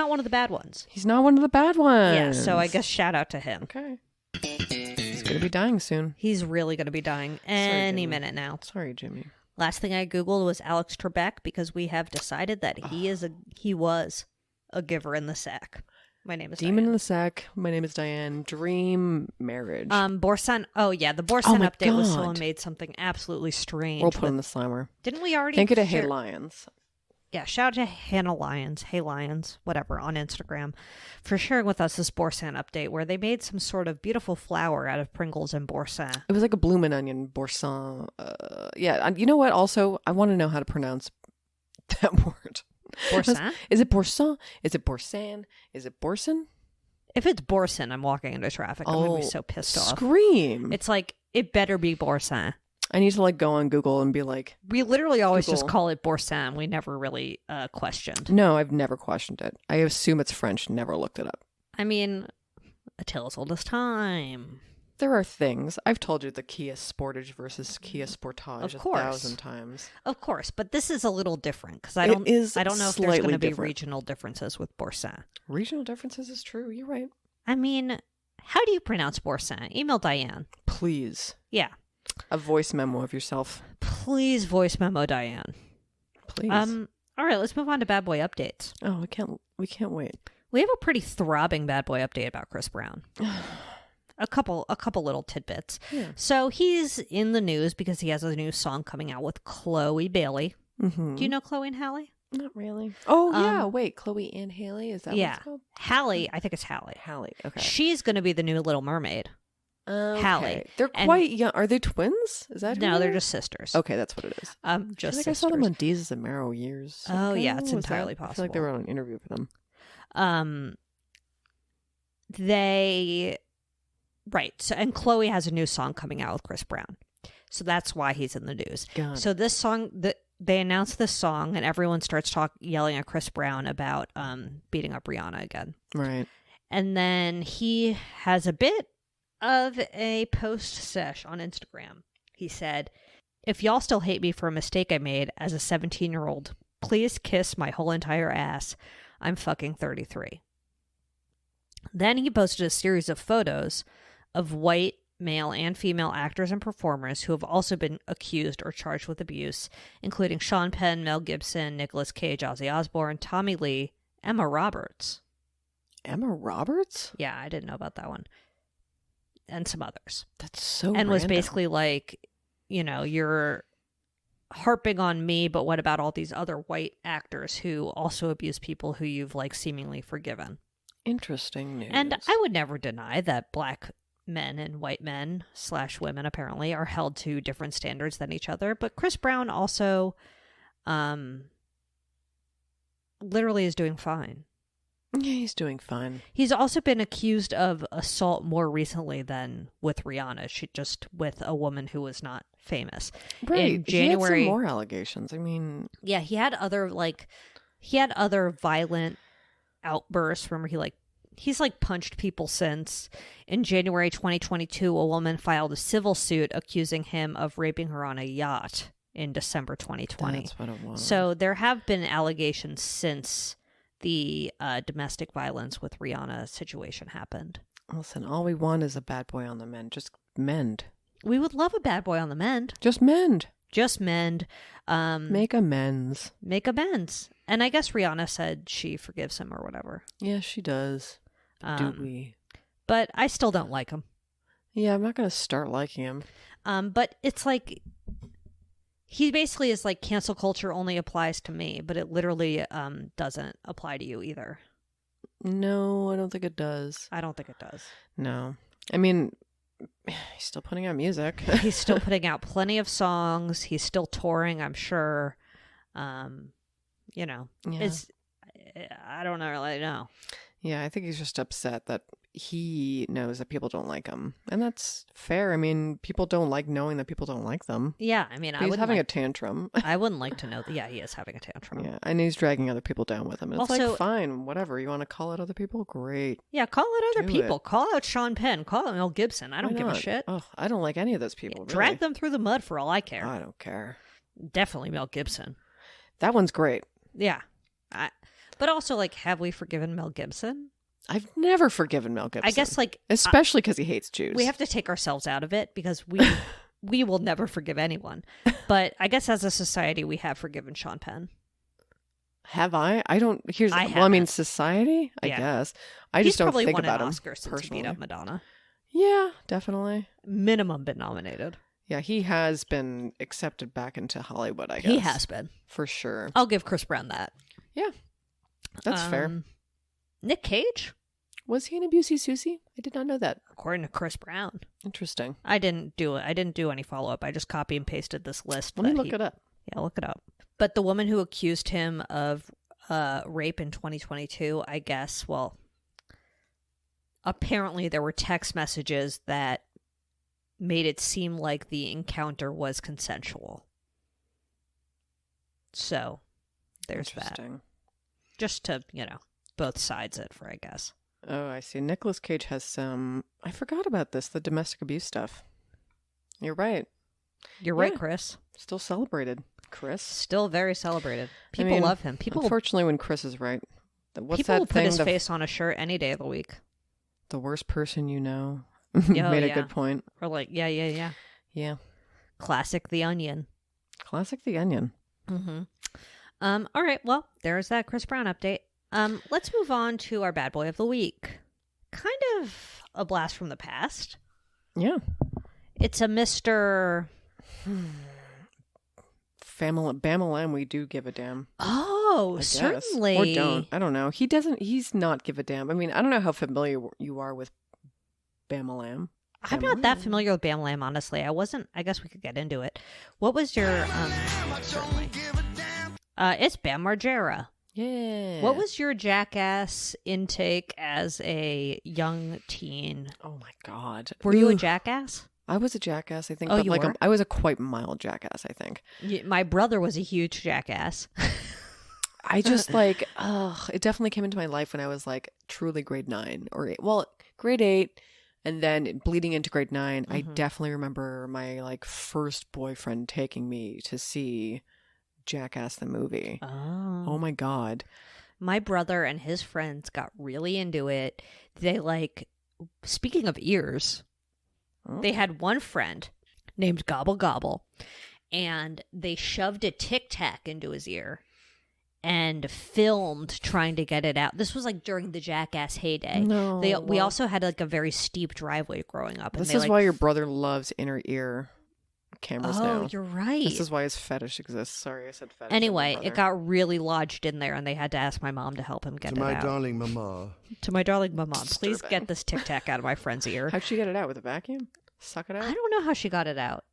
B: one of the bad ones.
C: He's not one of the bad ones.
B: Yeah, so I guess shout out to him.
C: Okay. He's going to be dying soon.
B: He's really going to be dying any minute now.
C: Sorry, Jimmy.
B: Last thing I Googled was Alex Trebek because we have decided that he was a giver in the sack. My name is
C: Demon
B: Diane.
C: in the Sack. My name is Diane. Dream marriage.
B: Borsan. Oh yeah, the Borsan
C: my
B: update was
C: God.
B: someone made something absolutely strange.
C: We'll put in the Slimer.
B: Didn't we already?
C: Thank you to Hey
B: share-
C: Lions.
B: Yeah, shout out to Hannah Lyons, Hey Lions, whatever, on Instagram, for sharing with us this Borsan update where they made some sort of beautiful flower out of Pringles and Borsan.
C: It was like a bloomin' onion, boursin. Yeah, you know what? Also, I want to know how to pronounce that word.
B: Borsan?
C: Is it boursin? Is it boursan? Is it boursin?
B: If it's Borsan, I'm walking into traffic. I'm going to be so pissed off.
C: Scream.
B: It's like, it better be Borsan.
C: I need to go on Google and be like,
B: We literally always just
C: Google.
B: call it Borsan. We never really questioned.
C: no, I've never questioned it. I assume it's French, never looked it up.
B: I mean, a tale as old as time.
C: There are things. I've told you the Kia Sportage versus Kia Sportage
B: Of course.
C: 1,000 times.
B: Of course, but this is a little different because I
C: It
B: don't
C: is
B: know if there's
C: slightly
B: going to be
C: different.
B: regional differences with Borsan.
C: Regional differences is true. You're right.
B: I mean, how do you pronounce Borsan? Email Diane.
C: Please.
B: Yeah.
C: A voice memo of yourself.
B: Please voice memo Diane.
C: Please.
B: All right, let's move on to bad boy updates.
C: Oh, we can't wait.
B: We have a pretty throbbing bad boy update about Chris Brown. a couple little tidbits.
C: Yeah.
B: So he's in the news because he has a new song coming out with Chloe Bailey.
C: Mm-hmm.
B: Do you know Chloe and Hallie?
C: Not really. Oh, yeah. Wait. Chloe and Haley? Is that what
B: Yeah.
C: it's called?
B: Hallie, I think it's Hallie.
C: Hallie. Okay.
B: She's going to be the new Little Mermaid.
C: Okay.
B: Hallie.
C: They're
B: And-
C: quite young. Are they twins? Is that who
B: No,
C: they
B: they're
C: are?
B: just sisters.
C: Okay, that's what it is.
B: Just
C: I
B: sisters.
C: saw them on Deezus and Marrow years
B: Oh,
C: ago.
B: yeah, it's
C: Was that-
B: entirely
C: I feel like
B: possible.
C: they were on an interview with them.
B: Right. So, and Chloe has a new song coming out with Chris Brown. So that's why he's in the news.
C: Got it.
B: So this song, they announced this song, and everyone starts yelling at Chris Brown about beating up Rihanna again.
C: Right.
B: And then he has a bit of a post sesh on Instagram. He said, "If y'all still hate me for a mistake I made as a 17-year-old, please kiss my whole entire ass. I'm fucking 33." Then he posted a series of photos of white male and female actors and performers who have also been accused or charged with abuse, including Sean Penn, Mel Gibson, Nicolas Cage, Ozzy Osbourne, Tommy Lee, Emma Roberts.
C: Emma Roberts?
B: Yeah, I didn't know about that one. And some others.
C: That's so
B: And was
C: random.
B: basically like, you're harping on me, but what about all these other white actors who also abuse people who you've seemingly forgiven?
C: Interesting news.
B: And I would never deny that black men and white men / women apparently are held to different standards than each other. But Chris Brown also literally is doing fine.
C: Yeah, he's doing fine.
B: He's also been accused of assault more recently than with Rihanna. She just with a woman who was not famous.
C: Right.
B: In January,
C: He had some more allegations. I mean,
B: yeah, he had other violent outbursts. Remember, he's punched people since. In January 2022, a woman filed a civil suit accusing him of raping her on a yacht in December 2020.
C: that's what it was.
B: So there have been allegations since the domestic violence with Rihanna situation happened.
C: Listen, all we want is a bad boy on the mend. Just mend.
B: We would love a bad boy on the mend.
C: Just mend.
B: Just mend.
C: Make amends.
B: Make amends. And I guess Rihanna said she forgives him or whatever.
C: Yeah, she does. Do we?
B: But I still don't like him.
C: Yeah, I'm not going to start liking him.
B: But it's he basically is cancel culture only applies to me, but it literally doesn't apply to you either.
C: No, I don't think it does.
B: I don't think it does.
C: No. I mean, he's still putting out music.
B: He's still putting out plenty of songs. He's still touring, I'm sure.
C: Yeah.
B: It's, I don't really know.
C: Yeah, I think he's just upset that he knows that people don't like him. And that's fair. I mean, people don't like knowing that people don't like them.
B: Yeah, I mean,
C: He's having a tantrum.
B: I wouldn't like to know. Yeah, he is having a tantrum.
C: Yeah, and he's dragging other people down with him. And it's
B: Also-
C: like, fine, whatever. You want to call out other people? Great.
B: Yeah, call out other
C: Do
B: people.
C: it.
B: Call out Sean Penn. Call out Mel Gibson. I don't
C: Why
B: give a
C: not?
B: shit.
C: Oh, I don't like any of those people.
B: Drag
C: really.
B: them through the mud for all I care.
C: I don't care.
B: Definitely Mel Gibson.
C: That one's great.
B: Yeah. But also, like, have we forgiven Mel Gibson?
C: I've never forgiven Mel Gibson.
B: I guess, like,
C: especially because he hates Jews.
B: we have to take ourselves out of it because we will never forgive anyone. But I guess as a society, we have forgiven Sean Penn.
C: Have I? I don't. Here's.
B: I
C: well, I mean,
B: haven't.
C: society. I
B: Yeah.
C: guess. I
B: He's
C: just don't
B: probably
C: think
B: won
C: about
B: an
C: him
B: Oscar since he beat
C: personally.
B: up Madonna.
C: Yeah, definitely.
B: Minimum been nominated.
C: Yeah, he has been accepted back into Hollywood. I guess
B: He has been.
C: for sure.
B: I'll give Chris Brown that.
C: Yeah, that's fair.
B: Nick Cage,
C: Was he in Abusey Susie? I did not know that.
B: according to Chris Brown.
C: Interesting.
B: I didn't do it. I didn't do any follow up. I just copy and pasted this list.
C: Let me
B: that
C: look it up.
B: Yeah, look it up. But the woman who accused him of rape in 2022, I guess, well, apparently there were text messages that made it seem like the encounter was consensual. So, there's that.
C: Interesting.
B: Just to, both sides it for, I guess.
C: Oh, I see. Nicolas Cage has some. I forgot about this. The domestic abuse stuff. You're right.
B: You're right,
C: Yeah.
B: Chris.
C: Still celebrated, Chris.
B: Still very celebrated. People
C: mean,
B: love him. People
C: Unfortunately, when Chris is right, what's
B: people will
C: that
B: put
C: thing?
B: his
C: The,
B: face on a shirt any day of the week.
C: the worst person you know.
B: Yeah,
C: Made a
B: yeah.
C: good point.
B: Or like, yeah.
C: Yeah.
B: Classic The Onion.
C: Classic The Onion.
B: Mm-hmm. All right. Well, there's that Chris Brown update. Let's move on to our bad boy of the week. Kind of a blast from the past.
C: Yeah.
B: It's a Mr.
C: Bamalam, we do give a damn.
B: Oh,
C: I guess.
B: certainly.
C: Or don't. I don't know. He's not give a damn. I mean, I don't know how familiar you are with Bamalam.
B: I'm not that familiar with Bam Lam, honestly. I guess we could get into it. What was your, certainly. It's Bam Margera.
C: Yeah.
B: What was your Jackass intake as a young teen?
C: Oh my God.
B: Were you a
C: Ooh.
B: Jackass?
C: I was a jackass, I think.
B: Oh,
C: but
B: you
C: like
B: were?
C: I was a quite mild jackass, I think.
B: My brother was a huge Jackass.
C: I just like, it definitely came into my life when I was like truly grade 9 or 8. Well, grade 8 and then bleeding into grade 9. I definitely remember my like first boyfriend taking me to see Jackass the movie. Oh my God.
B: My brother and his friends got really into it. They speaking of ears, they had one friend named Gobble Gobble, and they shoved a Tic Tac into his ear and filmed trying to get it out. This was like during the Jackass heyday.
C: No,
B: We
C: well-
B: also had like a very steep driveway growing up. And
C: This
B: they,
C: is why your brother loves inner ear cameras now.
B: Oh, you're right.
C: This is why his fetish exists. Sorry, I said fetish.
B: Anyway, it got really lodged in there, and they had to ask my mom to help him get
E: To
B: it
E: my
B: out.
E: darling mama.
B: To my darling mama, please
C: Disturbing.
B: get this Tic Tac out of my friend's ear.
C: How'd she get it out? With a vacuum? Suck it out?
B: I don't know how she got it out.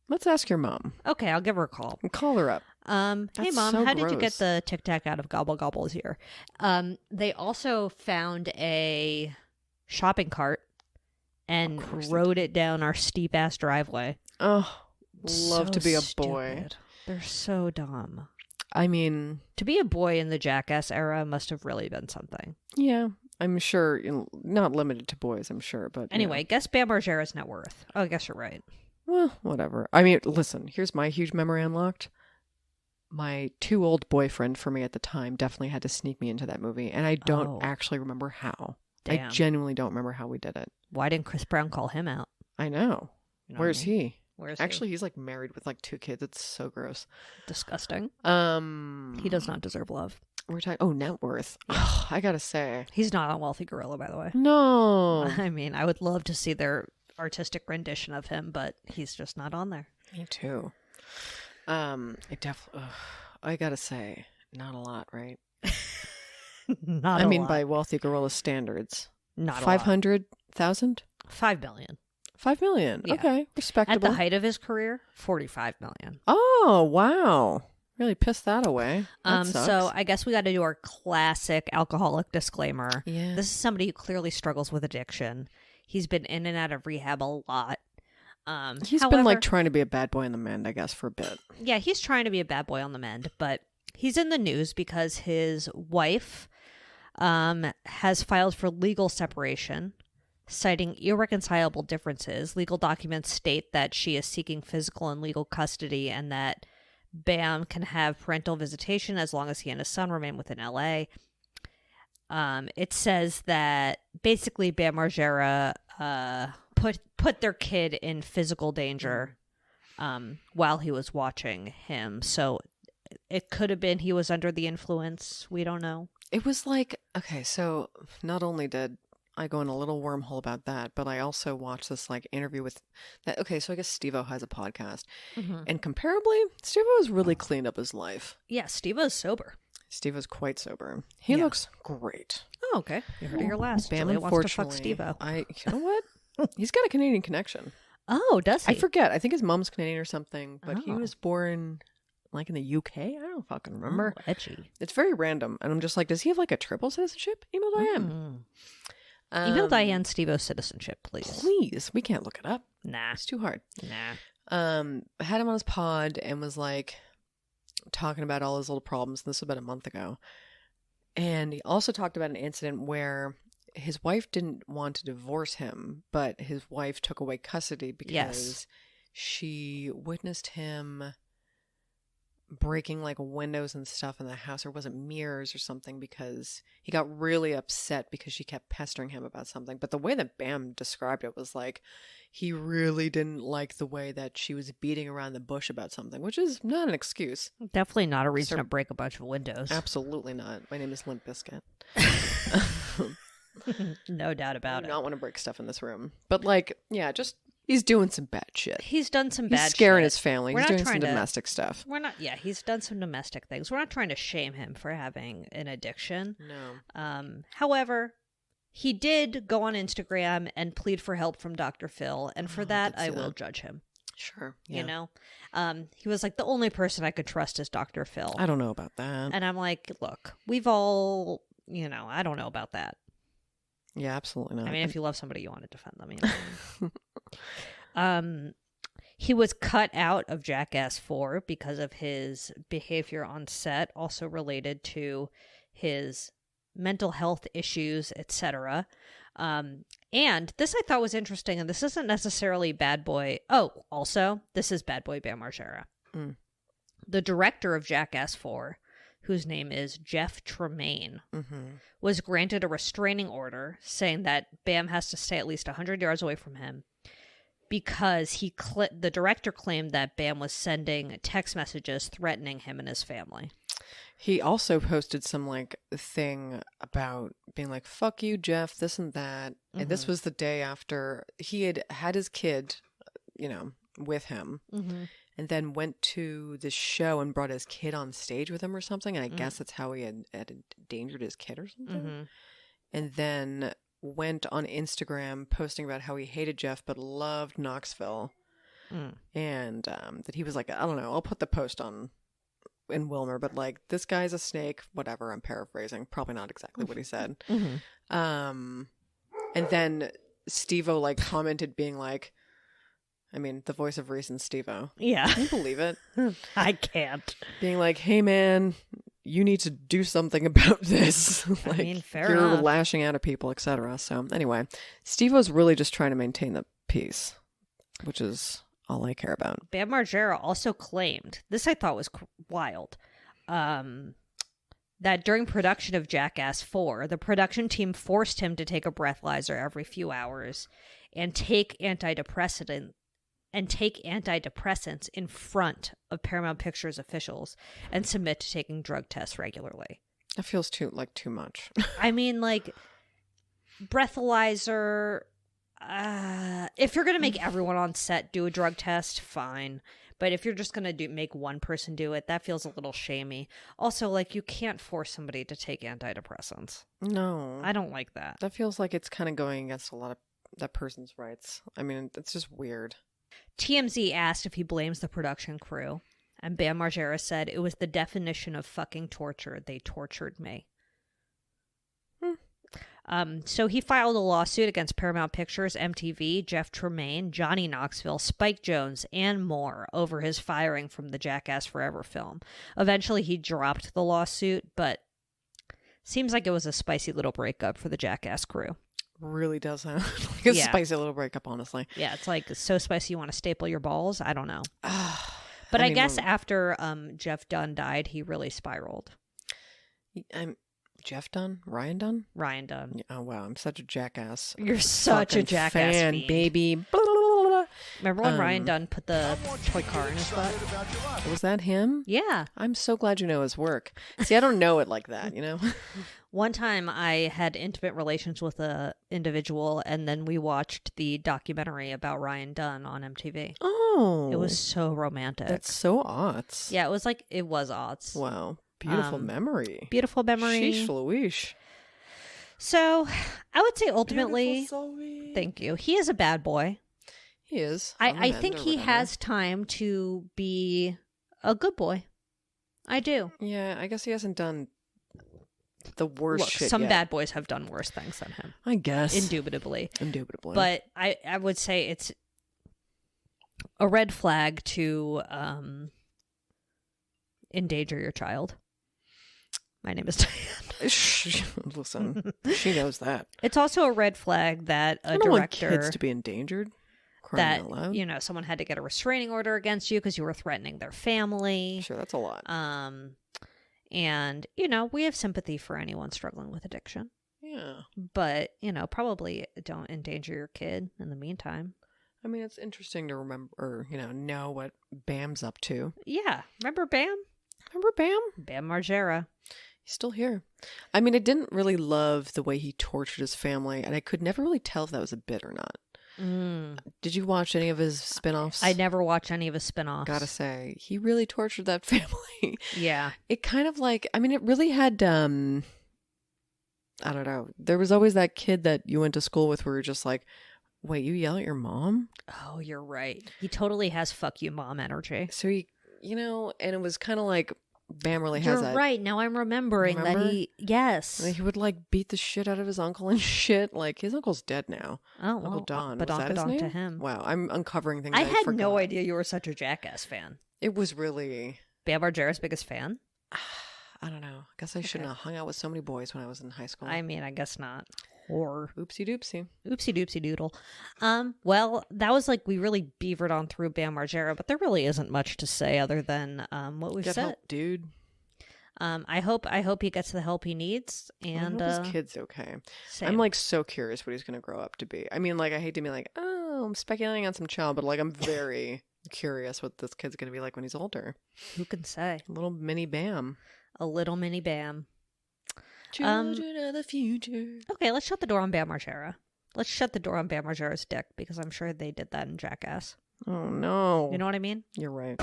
C: Let's ask your mom.
B: Okay, I'll give her a call.
C: Call her up.
B: Hey
C: That's
B: mom,
C: so
B: how did you get
C: gross.
B: the Tic Tac out of Gobble Gobble's ear? They also found a shopping cart and
C: course they
B: rode it down our steep ass driveway.
C: Oh, love
B: So
C: to be a boy.
B: stupid. They're so dumb.
C: I mean,
B: To be a boy in the Jackass era must have really been something.
C: yeah, I'm sure. Not limited to boys, I'm sure. But
B: Anyway, guess Bam Margera's net worth. Oh, I guess you're right.
C: well, whatever. I mean, listen, here's my huge memory unlocked. My too old boyfriend for me at the time definitely had to sneak me into that movie, and I don't
B: Oh.
C: actually remember how.
B: Damn.
C: I genuinely don't remember how we did it.
B: Why didn't Chris Brown call him out?
C: I know.
B: You know
C: Where's
B: what I mean?
C: he?
B: Where's he?
C: Actually, he's like married with like 2 kids. It's so gross.
B: Disgusting.
C: He
B: He does not deserve love.
C: We're talking. Oh, net worth. Ugh, I gotta say,
B: He's not a wealthy gorilla, by the way.
C: no.
B: I mean, I would love to see their artistic rendition of him, but he's just not on there.
C: Me too. It definitely. I gotta say, not a lot, right?
B: Not
C: I
B: a
C: mean,
B: lot.
C: by wealthy gorilla standards,
B: not a lot.
C: 500,000,
B: 5 billion.
C: 5 million.
B: Yeah.
C: Okay,
B: At
C: respectable.
B: the height of his career, 45 million.
C: Oh wow! Really pissed that away. That sucks.
B: So I guess we got to do our classic alcoholic disclaimer.
C: Yeah.
B: This is somebody who clearly struggles with addiction. He's been in and out of rehab a lot.
C: He's been like trying to be a bad boy on the mend, I guess, for a bit.
B: Yeah, he's trying to be a bad boy on the mend, but he's in the news because his wife has filed for legal separation, citing irreconcilable differences. Legal documents state that she is seeking physical and legal custody and that Bam can have parental visitation as long as he and his son remain within LA. It says that basically Bam Margera put their kid in physical danger while he was watching him. So it could have been he was under the influence. We don't know.
C: It was like, okay, so not only did I go in a little wormhole about that, but I also watched this like interview with that. Okay, so I guess Steve-O has a podcast. And comparably, Steve-O has really cleaned up his life.
B: Yeah, Steve-O's sober.
C: Steve-O's quite sober. He looks great.
B: Oh, okay. You heard it here last.
C: Bam,
B: Julia wants to fuck
C: unfortunately,
B: Steve-O.
C: you know what? He's got a Canadian connection.
B: Oh, does he?
C: I forget. I think his mom's Canadian or something, but he
B: Oh.
C: was born like in the UK. I don't fucking remember.
B: Oh, edgy.
C: It's very random. And I'm just like, does he have like a triple citizenship? Email Diane.
B: Email Diane Steve-O's citizenship, please.
C: Please. We can't look it up.
B: Nah.
C: It's too hard.
B: Nah.
C: I had him on his pod and was like talking about all his little problems. This was about a month ago. And he also talked about an incident where his wife didn't want to divorce him, but his wife took away custody because she witnessed him breaking like windows and stuff in the house, or was it mirrors or something, because he got really upset because she kept pestering him about something. But the way that Bam described it was like he really didn't like the way that she was beating around the bush about something, which is not an excuse.
B: Definitely not a reason to break a bunch of windows.
C: Absolutely not. My name is Limp Bizkit.
B: No doubt
C: I
B: about
C: do
B: it.
C: not want to break stuff in this room. But like, yeah, just he's doing some bad shit.
B: He's done some
C: He's
B: bad
C: scaring
B: shit.
C: his family.
B: We're
C: He's
B: not
C: doing some
B: trying to-
C: domestic stuff.
B: He's done some domestic things. We're not trying to shame him for having an addiction.
C: No.
B: However, he did go on Instagram and plead for help from Dr. Phil, and for that, I will judge him.
C: Sure. Yeah.
B: You know? He was like, the only person I could trust is Dr. Phil.
C: I don't know about that.
B: And I'm like, look, we've all, I don't know about that.
C: Yeah, absolutely not.
B: I mean, if you love somebody, you want to defend them. He was cut out of Jackass 4 because of his behavior on set, also related to his mental health issues, etc. And this I thought was interesting, and this isn't necessarily Bad Boy. Oh, also, this is Bad Boy Bam Margera. The director of Jackass 4, whose name is Jeff Tremaine, was granted a restraining order saying that Bam has to stay at least 100 yards away from him because the director claimed that Bam was sending text messages threatening him and his family.
C: He also posted some like thing about being like, fuck you, Jeff, this and that. And this was the day after he had his kid, with him. And then went to the show and brought his kid on stage with him or something. And I guess that's how he had endangered his kid or something. And then went on Instagram posting about how he hated Jeff but loved Knoxville. And that he was like, I don't know, I'll put the post on in Wilmer, but like, this guy's a snake, whatever. I'm paraphrasing. Probably not exactly what he said. And then Steve-O like commented being like, I mean, the voice of reason, Steve-O.
B: Yeah.
C: Can you believe it?
B: I can't.
C: Being like, hey, man, you need to do something about this. Like,
B: I mean, fair
C: you're
B: enough.
C: lashing out at people, etc. So anyway, Steve-O's really just trying to maintain the peace, which is all I care about.
B: Bam Margera also claimed, this I thought was wild, that during production of Jackass 4, the production team forced him to take a breathalyzer every few hours and take antidepressants in front of Paramount Pictures officials and submit to taking drug tests regularly.
C: That feels too much.
B: I mean, like, breathalyzer, if you're going to make everyone on set do a drug test, fine. But if you're just going to make one person do it, that feels a little shamey. Also, like, you can't force somebody to take antidepressants.
C: No.
B: I don't like that.
C: That feels like it's kind of going against a lot of that person's rights. I mean, it's just weird.
B: TMZ asked if he blames the production crew. And Bam Margera said, "It was the definition of fucking torture. They tortured me." So he filed a lawsuit against Paramount Pictures, MTV, Jeff Tremaine, Johnny Knoxville, Spike Jonze, and more over his firing from the Jackass Forever film. Eventually, he dropped the lawsuit, but seems like it was a spicy little breakup for the Jackass crew.
C: Really does sound like a spicy little breakup, honestly.
B: Yeah, it's like so spicy you want to staple your balls. I don't know. But I guess after Jeff Dunn died, he really spiraled.
C: Jeff Dunn? Ryan Dunn?
B: Ryan Dunn.
C: Oh, wow. I'm such a Jackass.
B: You're such a Jackass
C: fan,
B: fiend.
C: baby. Blah, blah, blah, blah.
B: Remember when Ryan Dunn put the toy car in his butt?
C: Was that him?
B: Yeah.
C: I'm so glad you know his work. See, I don't know it like that, you know?
B: One time I had intimate relations with a individual, and then we watched the documentary about Ryan Dunn on MTV.
C: Oh.
B: It was so romantic.
C: That's so odds.
B: Yeah, it was odds.
C: Wow. Beautiful memory.
B: Beautiful memory.
C: Sheesh Louise.
B: So, I would say ultimately, thank you. He is a bad boy.
C: He is.
B: I think he has time to be a good boy. I do.
C: Yeah, I guess he hasn't done the worst shit
B: some
C: yet.
B: bad boys have done worse things than him.
C: I guess.
B: Indubitably.
C: Indubitably.
B: But I would say it's a red flag to endanger your child. My name is Diane.
C: Listen, she knows that.
B: It's also a red flag that a
C: I don't want
B: director
C: kids to be endangered. Crying out loud.
B: that someone had to get a restraining order against you because you were threatening their family.
C: Sure, that's a lot.
B: And we have sympathy for anyone struggling with addiction.
C: Yeah.
B: But probably don't endanger your kid in the meantime.
C: I mean, it's interesting to remember, or, know what Bam's up to.
B: Yeah. Remember Bam?
C: Remember Bam?
B: Bam Margera.
C: He's still here. I mean, I didn't really love the way he tortured his family, and I could never really tell if that was a bit or not. Did you watch any of his spinoffs?
B: I never watched any of his spinoffs.
C: Gotta say, he really tortured that family.
B: Yeah.
C: It kind of it really had, I don't know. There was always that kid that you went to school with where you're just like, wait, you yell at your mom?
B: Oh, you're right. He totally has fuck you mom energy.
C: So he, and it was kind of like, Bam really
B: You're
C: has that.
B: right. Now I'm remembering
C: Remember?
B: that yes.
C: And he would beat the shit out of his uncle and shit. His uncle's dead now.
B: Oh,
C: Uncle
B: well,
C: Don.
B: but
C: Was that his
B: to
C: name?
B: him.
C: Wow, I'm uncovering things
B: I
C: I
B: had
C: forgot.
B: no idea you were such a Jackass fan.
C: It was really,
B: Bam Margera's biggest fan?
C: I don't know. I guess I shouldn't have hung out with so many boys when I was in high school.
B: I mean, I guess not. Or
C: Oopsie doopsie.
B: oopsie doopsie doodle. Well, that was we really beavered on through Bam Margera, but there really isn't much to say other than what we've
C: Get
B: said.
C: help, dude.
B: I hope he gets the help he needs, and
C: I hope his kid's okay.
B: same.
C: I'm so curious what he's going to grow up to be. I mean, I hate to be I'm speculating on some child, but I'm very curious what this kid's going to be like when he's older.
B: Who can say?
C: A little mini Bam.
B: A little mini Bam.
C: Children of the future.
B: Okay, let's shut the door on Bam Margera. Let's shut the door on Bam Margera's dick because I'm sure they did that in Jackass.
C: Oh no!
B: You know what I mean?
C: You're right.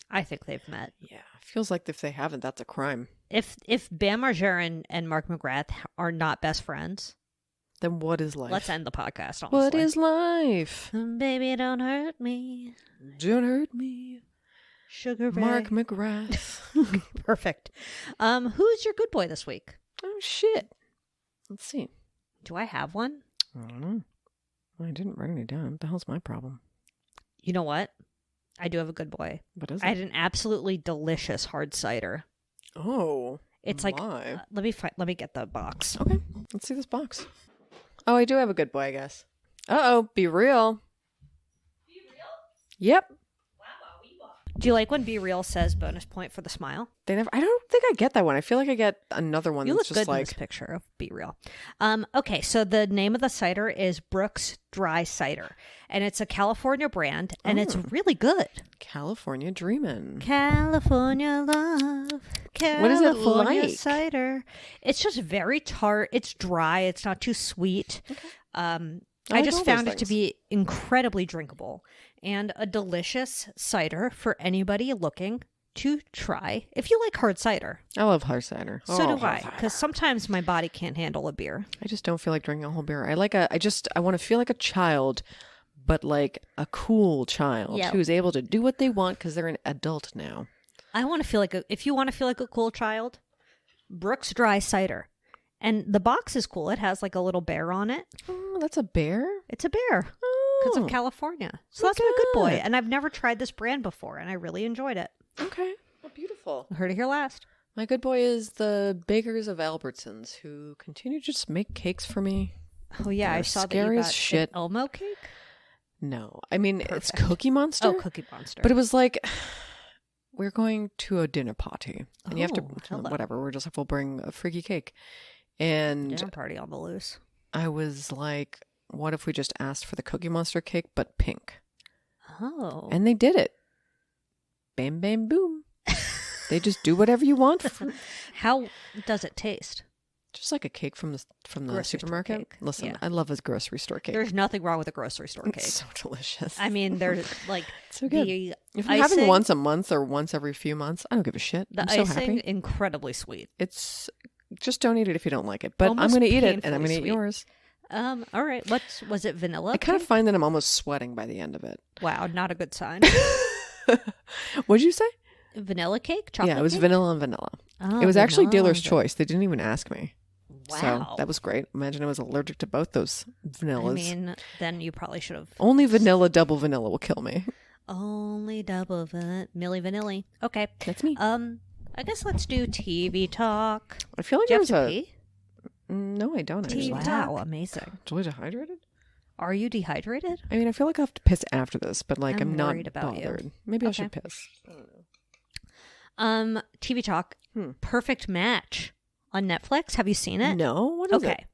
B: I think they've met.
C: Yeah, feels like if they haven't, that's a crime.
B: If Bam Margera and Mark McGrath are not best friends,
C: then what is life?
B: let's end the podcast. Honestly.
C: What is life?
B: Baby, don't hurt me.
C: Don't hurt me.
B: Sugar Ray.
C: Mark McGrath.
B: Perfect. Who's your good boy this week?
C: Oh shit. Let's see.
B: Do I have one?
C: I don't know. I didn't write any down. What the hell's my problem?
B: You know what? I do have a good boy.
C: What is
B: I
C: it?
B: had an absolutely delicious hard cider.
C: Oh.
B: It's
C: my.
B: let me get the box.
C: Okay. Let's see this box. Oh, I do have a good boy, I guess. Uh-oh. Be real. Be real? Yep.
B: Do you like when Be Real says bonus point for the smile?
C: I don't think I get that one. I feel like I get another one
B: You look
C: that's just
B: good in this picture of Be Real. Okay, so the name of the cider is Brooks Dry Cider, and it's a California brand, and it's really good.
C: California Dreamin'.
B: California love.
C: What is it
B: California
C: like?
B: cider. It's just very tart. It's dry. It's not too sweet. I
C: like
B: just
C: all those
B: found it to
C: things.
B: be incredibly drinkable and a delicious cider for anybody looking to try. If you like hard cider,
C: I love hard cider.
B: so do I, because sometimes my body can't handle a beer.
C: I just don't feel like drinking a whole beer. I want to feel like a child but like a cool child
B: Yeah.
C: who's able to do what they want because they're an adult now.
B: I want to feel like if you want to feel like a cool child, Brooks Dry Cider. And the box is cool. It has like a little bear on it.
C: Oh, that's a bear?
B: It's a bear because
C: Oh,
B: of California. So that's my good boy.
C: good.
B: And I've never tried this brand before, and I really enjoyed it.
C: okay. Well, beautiful.
B: Heard it here last.
C: My good boy is the bakers of Albertsons who continue to just make cakes for me.
B: Oh yeah,
C: They're
B: I saw that
C: scary
B: you
C: as
B: got
C: shit.
B: an Elmo cake.
C: No. I mean, it's
B: Perfect.
C: Cookie Monster.
B: Oh, Cookie Monster.
C: But it was like, we're going to a dinner party. And you have to,
B: Oh, hello.
C: whatever, we're just like, we'll bring a freaky cake. And
B: dinner party on the loose.
C: I was like, what if we just asked for the Cookie Monster cake, but pink?
B: Oh,
C: And they did it. Bam, bam, boom. They just do whatever you want.
B: how does it taste?
C: Just like a cake from the
B: Grocery store
C: supermarket.
B: cake.
C: Listen,
B: Yeah.
C: I love a grocery store cake.
B: There's nothing wrong with a grocery store cake.
C: It's so delicious.
B: I mean, there's like
C: so good.
B: the
C: If I'm
B: icing,
C: having once a month or once every few months, I don't give a shit.
B: the
C: I'm so
B: icing,
C: happy.
B: incredibly sweet.
C: It's just don't eat it if you don't like it. But I'm
B: Almost
C: going to eat it, and I'm
B: painfully
C: going to eat
B: sweet.
C: yours.
B: All right. Was it vanilla?
C: I kind of
B: cake?
C: find that I'm almost sweating by the end of it.
B: Wow, not a good sign.
C: What'd you say?
B: Vanilla cake, chocolate.
C: Yeah, it was
B: cake?
C: vanilla and vanilla.
B: Oh,
C: It was actually
B: vanilla
C: dealer's
B: and
C: choice. They didn't even ask me.
B: Wow,
C: So that was great. Imagine I was allergic to both those vanillas.
B: I mean, then you probably should have
C: Only vanilla, double vanilla will kill me.
B: only double Milli Vanilli. Okay.
C: That's me.
B: I guess let's do TV talk.
C: I feel like
B: Do you
C: there
B: have
C: was
B: to
C: a...
B: pee?
C: No, I don't actually.
B: Wow, amazing.
C: Totally dehydrated?
B: Are you dehydrated?
C: I mean, I feel like I have to piss after this, but like
B: I'm
C: I'm not
B: worried about you.
C: bothered. Maybe I
B: Okay.
C: should piss.
B: TV talk.
C: Hmm.
B: Perfect Match on Netflix. Have you seen it?
C: No? What is
B: Okay.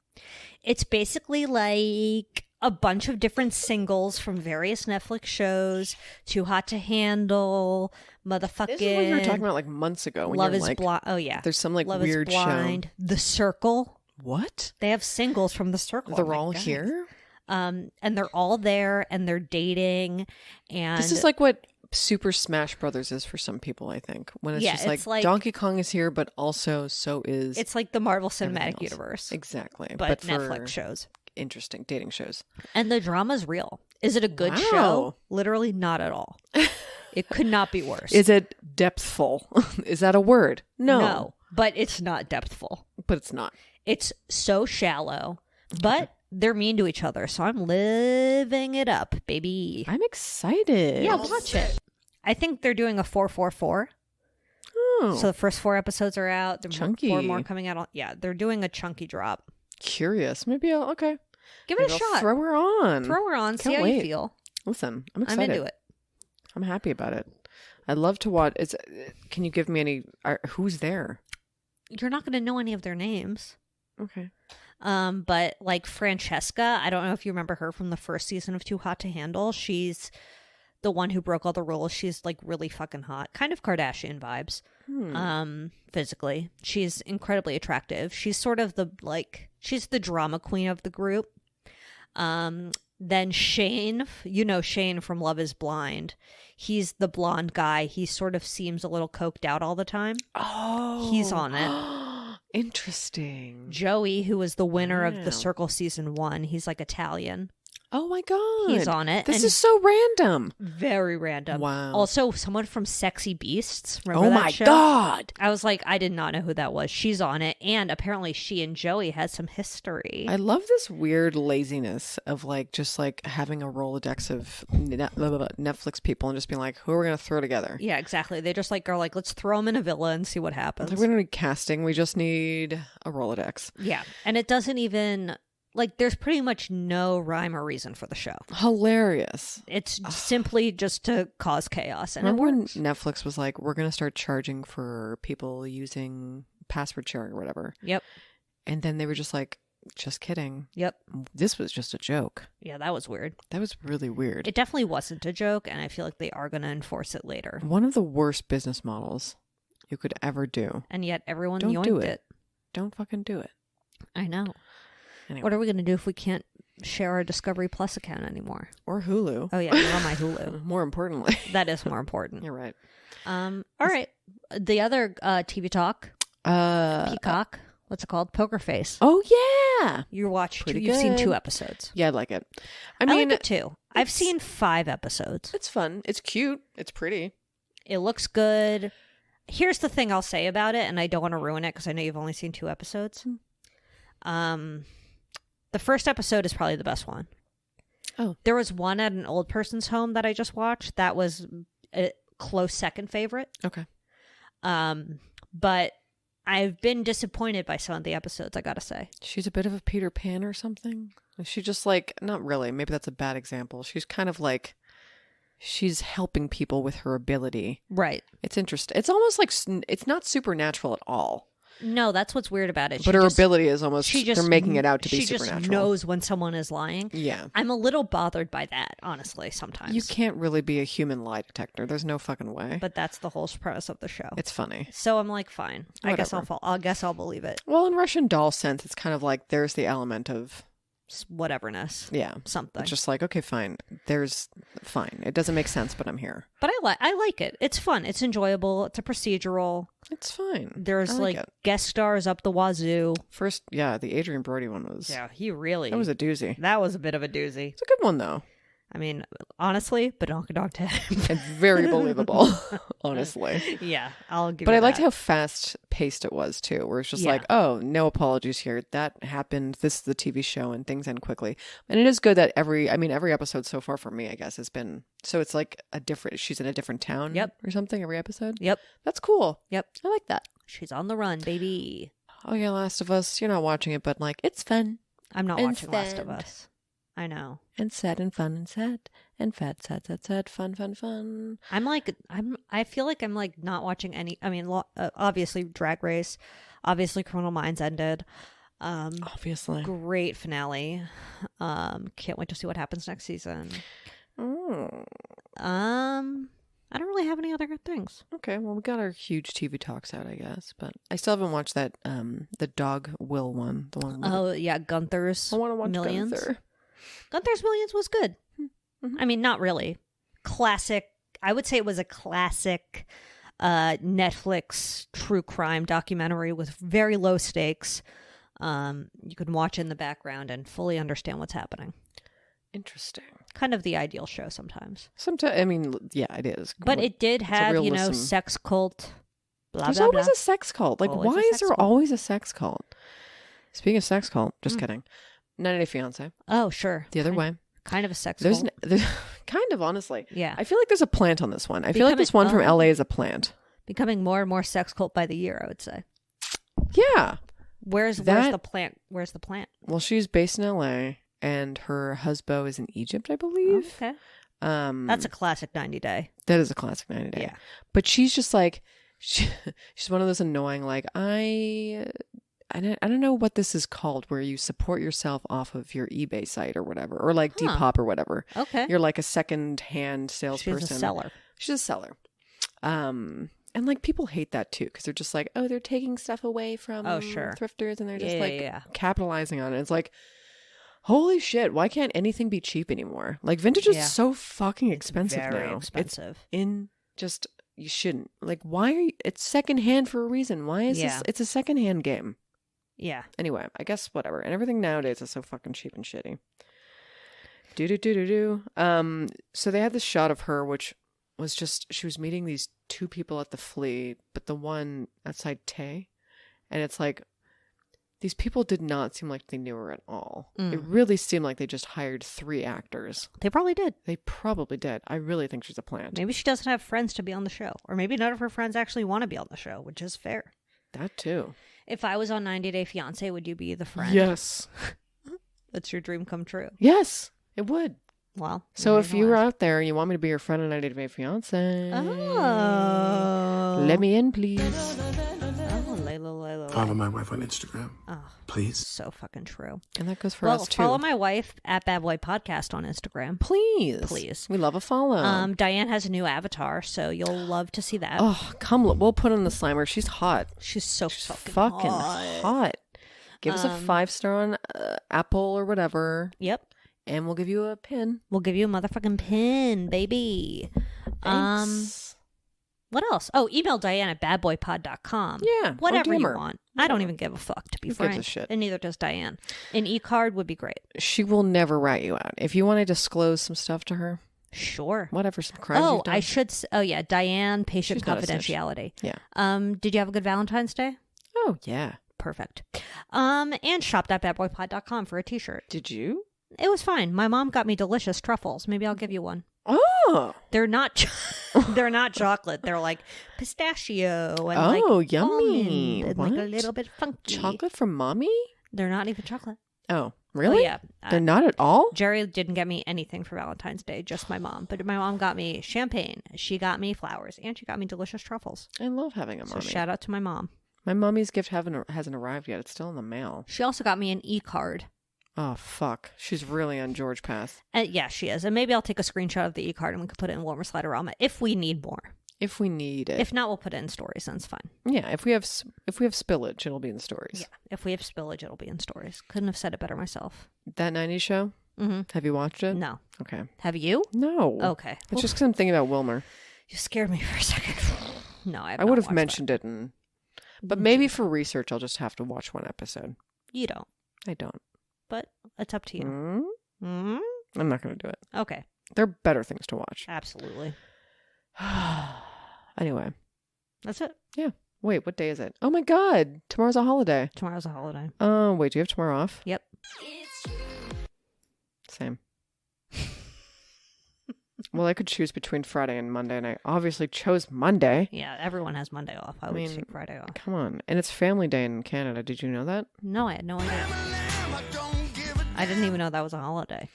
B: It's basically like a bunch of different singles from various Netflix shows. Too Hot to Handle, Motherfucking.
C: This is what you were talking about like months ago. When
B: Love
C: you're
B: is
C: like,
B: Blind. Oh yeah.
C: there's some like
B: Love
C: weird
B: is Blind. The Circle.
C: show. What?
B: They have singles from The Circle.
C: They're
B: Oh my
C: all
B: God.
C: here?
B: And they're all there and they're dating. And
C: This is like what Super Smash Brothers is for some people, I think. When it's
B: Yeah,
C: just
B: it's
C: like
B: like-
C: Donkey Kong is here, but also so is
B: it's like the Marvel
C: everything
B: Cinematic
C: else.
B: Universe,
C: Exactly.
B: but
C: for
B: Netflix shows.
C: interesting dating shows.
B: And the drama's real. Is it a good
C: Wow.
B: show? Literally not at all. It could not be worse.
C: Is it depthful? Is that a word? No.
B: But it's not depthful.
C: But it's not.
B: It's so shallow, but they're mean to each other. So I'm living it up, baby.
C: I'm excited.
B: Yeah, watch it. I think they're doing a 4-4-4.
C: Oh,
B: So the first 4 episodes are out. There are
C: Chunky.
B: 4 more coming out. Yeah, they're doing a chunky drop.
C: curious. Maybe I'll, okay.
B: Give it
C: Maybe
B: a
C: I'll
B: shot.
C: Throw her on.
B: Throw her on. See
C: Can't
B: how
C: wait.
B: you feel.
C: Listen, I'm
B: I'm
C: excited.
B: into it.
C: I'm happy about it. I love to watch. Can you give me any? Who's there?
B: You're not going to know any of their names.
C: Okay.
B: But like Francesca, I don't know if you remember her from the first season of Too Hot to Handle. She's the one who broke all the rules. She's like really fucking hot, kind of Kardashian vibes. Physically, she's incredibly attractive. She's sort of she's the drama queen of the group. Then Shane, you know Shane from Love is Blind. He's the blonde guy. He sort of seems a little coked out all the time.
C: Oh,
B: He's on it.
C: Interesting.
B: Joey, who was the winner of
C: Wow.
B: The Circle season 1, he's like Italian.
C: Oh my god,
B: He's on it.
C: This
B: and
C: is so random.
B: very random.
C: Wow.
B: Also, someone from Sexy Beasts. Remember
C: Oh
B: that
C: my
B: show?
C: god.
B: I was like, I did not know who that was. She's on it, and apparently she and Joey had some history.
C: I love this weird laziness of like just like having a Rolodex of Netflix people and just being like, who are we gonna throw together?
B: Yeah, exactly. They just like are like, let's throw them in a villa and see what happens.
C: Like, we don't need casting. We just need a Rolodex.
B: Yeah, and it doesn't even like. There's pretty much no rhyme or reason for the show.
C: Hilarious.
B: It's simply just to cause chaos. And
C: Remember
B: it
C: when
B: works.
C: Netflix was like, we're going to start charging for people using password sharing or whatever?
B: Yep.
C: And then they were just like, just kidding.
B: Yep.
C: This was just a joke.
B: Yeah, that was weird.
C: That was really weird.
B: It definitely wasn't a joke, and I feel like they are going to enforce it later.
C: One of the worst business models you could ever do.
B: And yet everyone
C: Don't
B: yoinked
C: do
B: it.
C: it. Don't fucking do it.
B: I know.
C: Anyway.
B: What are we going to do if we can't share our Discovery Plus account anymore?
C: Or Hulu.
B: Oh, yeah, you're on my Hulu.
C: More importantly.
B: That is more important.
C: You're right.
B: All right. The other TV talk, Peacock. What's it called? Poker Face.
C: Oh, Yeah.
B: You've seen 2 episodes.
C: Yeah, I like it.
B: I like it too. I've seen 5 episodes.
C: It's fun. It's cute. It's pretty.
B: It looks good. Here's the thing I'll say about it, and I don't want to ruin it because I know you've only seen 2 episodes. The first episode is probably the best one.
C: Oh.
B: There was one at an old person's home that I just watched. That was a close second favorite.
C: Okay.
B: But I've been disappointed by some of the episodes, I gotta say.
C: She's a bit of a Peter Pan or something. Is she just like, not really, maybe that's a bad example. She's kind of like, she's helping people with her ability.
B: Right.
C: It's interesting. It's almost like, it's not supernatural at all.
B: No, that's what's weird about it.
C: But her ability is almost, they're making it out to be supernatural.
B: She just knows when someone is lying.
C: Yeah.
B: I'm a little bothered by that, honestly, sometimes.
C: You can't really be a human lie detector. There's no fucking way.
B: But that's the whole premise of the show.
C: It's funny.
B: So I'm like, fine.
C: Whatever.
B: I guess I'll believe it.
C: Well, in Russian Doll sense, it's kind of like there's the element of
B: whateverness.
C: Yeah.
B: Something.
C: It's just like, okay, fine. Fine. It doesn't make sense, but I'm here.
B: But I like it. It's fun. It's enjoyable. It's a procedural.
C: It's fine.
B: There's like guest stars up the wazoo.
C: First, yeah, the Adrian Brody one was.
B: Yeah, that was
C: a doozy.
B: That was a bit of a doozy.
C: It's a good one though.
B: I mean, honestly, Badonkadonk to him.
C: It's very believable, honestly.
B: Yeah, I'll give
C: But
B: you
C: I liked
B: that.
C: how fast paced it was too, where it's just like, oh, no apologies here. That happened. This is the TV show and things end quickly. And it is good that every episode so far for me, I guess, has been, so it's like she's in a different town or something every episode.
B: Yep.
C: That's cool.
B: Yep.
C: I like that.
B: She's on the run, baby.
C: Oh yeah, Last of Us. You're not watching it, but like, it's fun.
B: I'm not watching Last of Us. I know.
C: And sad and fun and sad and fat, sad, sad, sad, fun, fun, fun.
B: I feel like I'm like not watching any. I mean, obviously Drag Race, obviously Criminal Minds ended.
C: Obviously,
B: great finale. Can't wait to see what happens next season. I don't really have any other good things.
C: Okay, well, we got our huge TV talks out, I guess, but I still haven't watched that the Dog Will one. The one.
B: Gunther's.
C: I want to watch
B: Millions.
C: Gunther.
B: Gunther's Millions was good. Mm-hmm. I mean, not really. Classic. I would say it was a classic Netflix true crime documentary with very low stakes. You can watch in the background and fully understand what's happening.
C: Interesting.
B: Kind of the ideal show sometimes.
C: Sometimes, I mean, yeah, it is.
B: But it did have, sex cult. Blah,
C: There's
B: blah,
C: always
B: blah.
C: a sex cult. Like,
B: Always
C: why
B: a
C: is
B: sex
C: there
B: cult.
C: always a sex cult? Speaking of sex cult, just kidding. 90 Day Fiance.
B: Oh, sure.
C: The other way.
B: Kind of a sex
C: There's
B: cult.
C: kind of, honestly.
B: Yeah.
C: I feel like there's a plant on this one. I feel like this one from LA is a plant.
B: Becoming more and more sex cult by the year, I would say.
C: Yeah.
B: Where's the plant? Where's the plant?
C: Well, she's based in LA and her husband is in Egypt, I believe.
B: Okay. That's a classic 90 Day.
C: That is a classic 90 Day.
B: Yeah.
C: But she's just like, she's one of those annoying, like, I don't know what this is called, where you support yourself off of your eBay site or whatever, or like Depop or whatever.
B: Okay.
C: You're like a second-hand salesperson.
B: She's a seller.
C: She's a seller. And like people hate that too, because they're just like, oh, they're taking stuff away from thrifters, and they're just capitalizing on it. It's like, holy shit, why can't anything be cheap anymore? Like vintage is so fucking expensive now.
B: Very expensive.
C: You shouldn't. Like, why are you? It's secondhand for a reason. Why is this? It's a secondhand game.
B: Yeah.
C: Anyway, I guess whatever. And everything nowadays is so fucking cheap and shitty. So they had this shot of her, which was just, she was meeting these 2 people at the Flea, but the one outside Tay, and it's like, these people did not seem like they knew her at all. It really seemed like they just hired 3 actors.
B: They probably did.
C: They probably did. I really think she's a plant.
B: Maybe she doesn't have friends to be on the show. Or maybe none of her friends actually want to be on the show, which is fair.
C: That too.
B: If I was on 90 Day Fiancé, would you be the friend?
C: Yes.
B: That's your dream come true.
C: Yes, it would.
B: Well.
C: So if you were out there and you want me to be your friend on 90 Day Fiancé, let me in, please.
E: Follow my wife on Instagram.
B: Oh,
E: please.
B: So fucking true.
C: And that goes for us too.
B: Follow my wife at Bad Boy Podcast on Instagram.
C: Please. We love a follow.
B: Diane has a new avatar, so you'll love to see that.
C: Oh, come. We'll put on the Slimer. She's hot.
B: She's so
C: fucking hot. Give us a 5-star on Apple or whatever.
B: Yep.
C: And we'll give you a pin.
B: We'll give you a motherfucking pin, baby.
C: Thanks.
B: What else? Oh, email Diane at badboypod.com.
C: Yeah, or
B: Whatever
C: DM
B: you
C: her.
B: want. I don't even give a fuck, to be
C: Who gives a
B: frank.
C: shit?
B: And neither does Diane. An e-card would be great.
C: She will never rat you out. If you want to disclose some stuff to her,
B: Sure.
C: whatever, some crimes
B: Oh,
C: you've done.
B: I should. Oh, yeah. Diane, patient
C: She's not a snitch.
B: confidentiality.
C: Yeah.
B: Did you have a good Valentine's Day?
C: Oh, yeah.
B: Perfect. And shop.badboypod.com for a t-shirt.
C: Did you?
B: It was fine. My mom got me delicious truffles. Maybe I'll give you one.
C: Oh.
B: They're not they're not chocolate. They're like pistachio and
C: Oh,
B: like
C: yummy.
B: almond and like a
C: What?
B: little bit funky.
C: Chocolate from mommy?
B: They're not even chocolate.
C: Oh, really?
B: Oh, yeah.
C: They're not at all?
B: Jerry didn't get me anything for Valentine's Day, just my mom. But my mom got me champagne. She got me flowers, and she got me delicious truffles.
C: I love having a
B: So
C: mommy.
B: shout out to my mom.
C: My mommy's gift hasn't arrived yet. It's still in the mail.
B: She also got me an e-card.
C: Oh, fuck. She's really on George Path.
B: Yeah, she is. And maybe I'll take a screenshot of the e-card and we can put it in Warmer Sliderama if we need more.
C: If we need it.
B: If not, we'll put it in stories. That's fine.
C: Yeah, if we have spillage, it'll be in the stories.
B: Yeah. If we have spillage, it'll be in stories. Couldn't have said it better myself.
C: That 90s show?
B: Mm-hmm.
C: Have you watched it?
B: No.
C: Okay.
B: Have you?
C: No.
B: Okay.
C: It's just because I'm thinking about Wilmer.
B: You scared me for a second. No,
C: I would have mentioned it, but maybe for research, I'll just have to watch one episode.
B: You don't.
C: I don't.
B: But it's up to you.
C: Mm? I'm not going to do it.
B: Okay.
C: There are better things to watch.
B: Absolutely.
C: Anyway.
B: That's it.
C: Yeah. Wait, what day is it? Oh my God. Tomorrow's a holiday.
B: Tomorrow's a holiday.
C: Wait, do you have tomorrow off?
B: Yep.
C: Same. Well, I could choose between Friday and Monday, and I obviously chose Monday.
B: Yeah, everyone has Monday off. I would take Friday off.
C: Come on. And it's Family Day in Canada. Did you know that?
B: No, I had no idea. I didn't even know that was a holiday.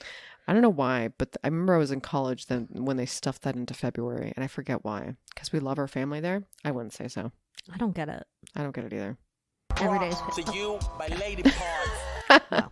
C: I don't know why, but I remember I was in college then when they stuffed that into February, and I forget why. Because we love our family there? I wouldn't say so.
B: I don't get it.
C: I don't get it either.
B: Every day is
A: To you, my lady parts.
B: No.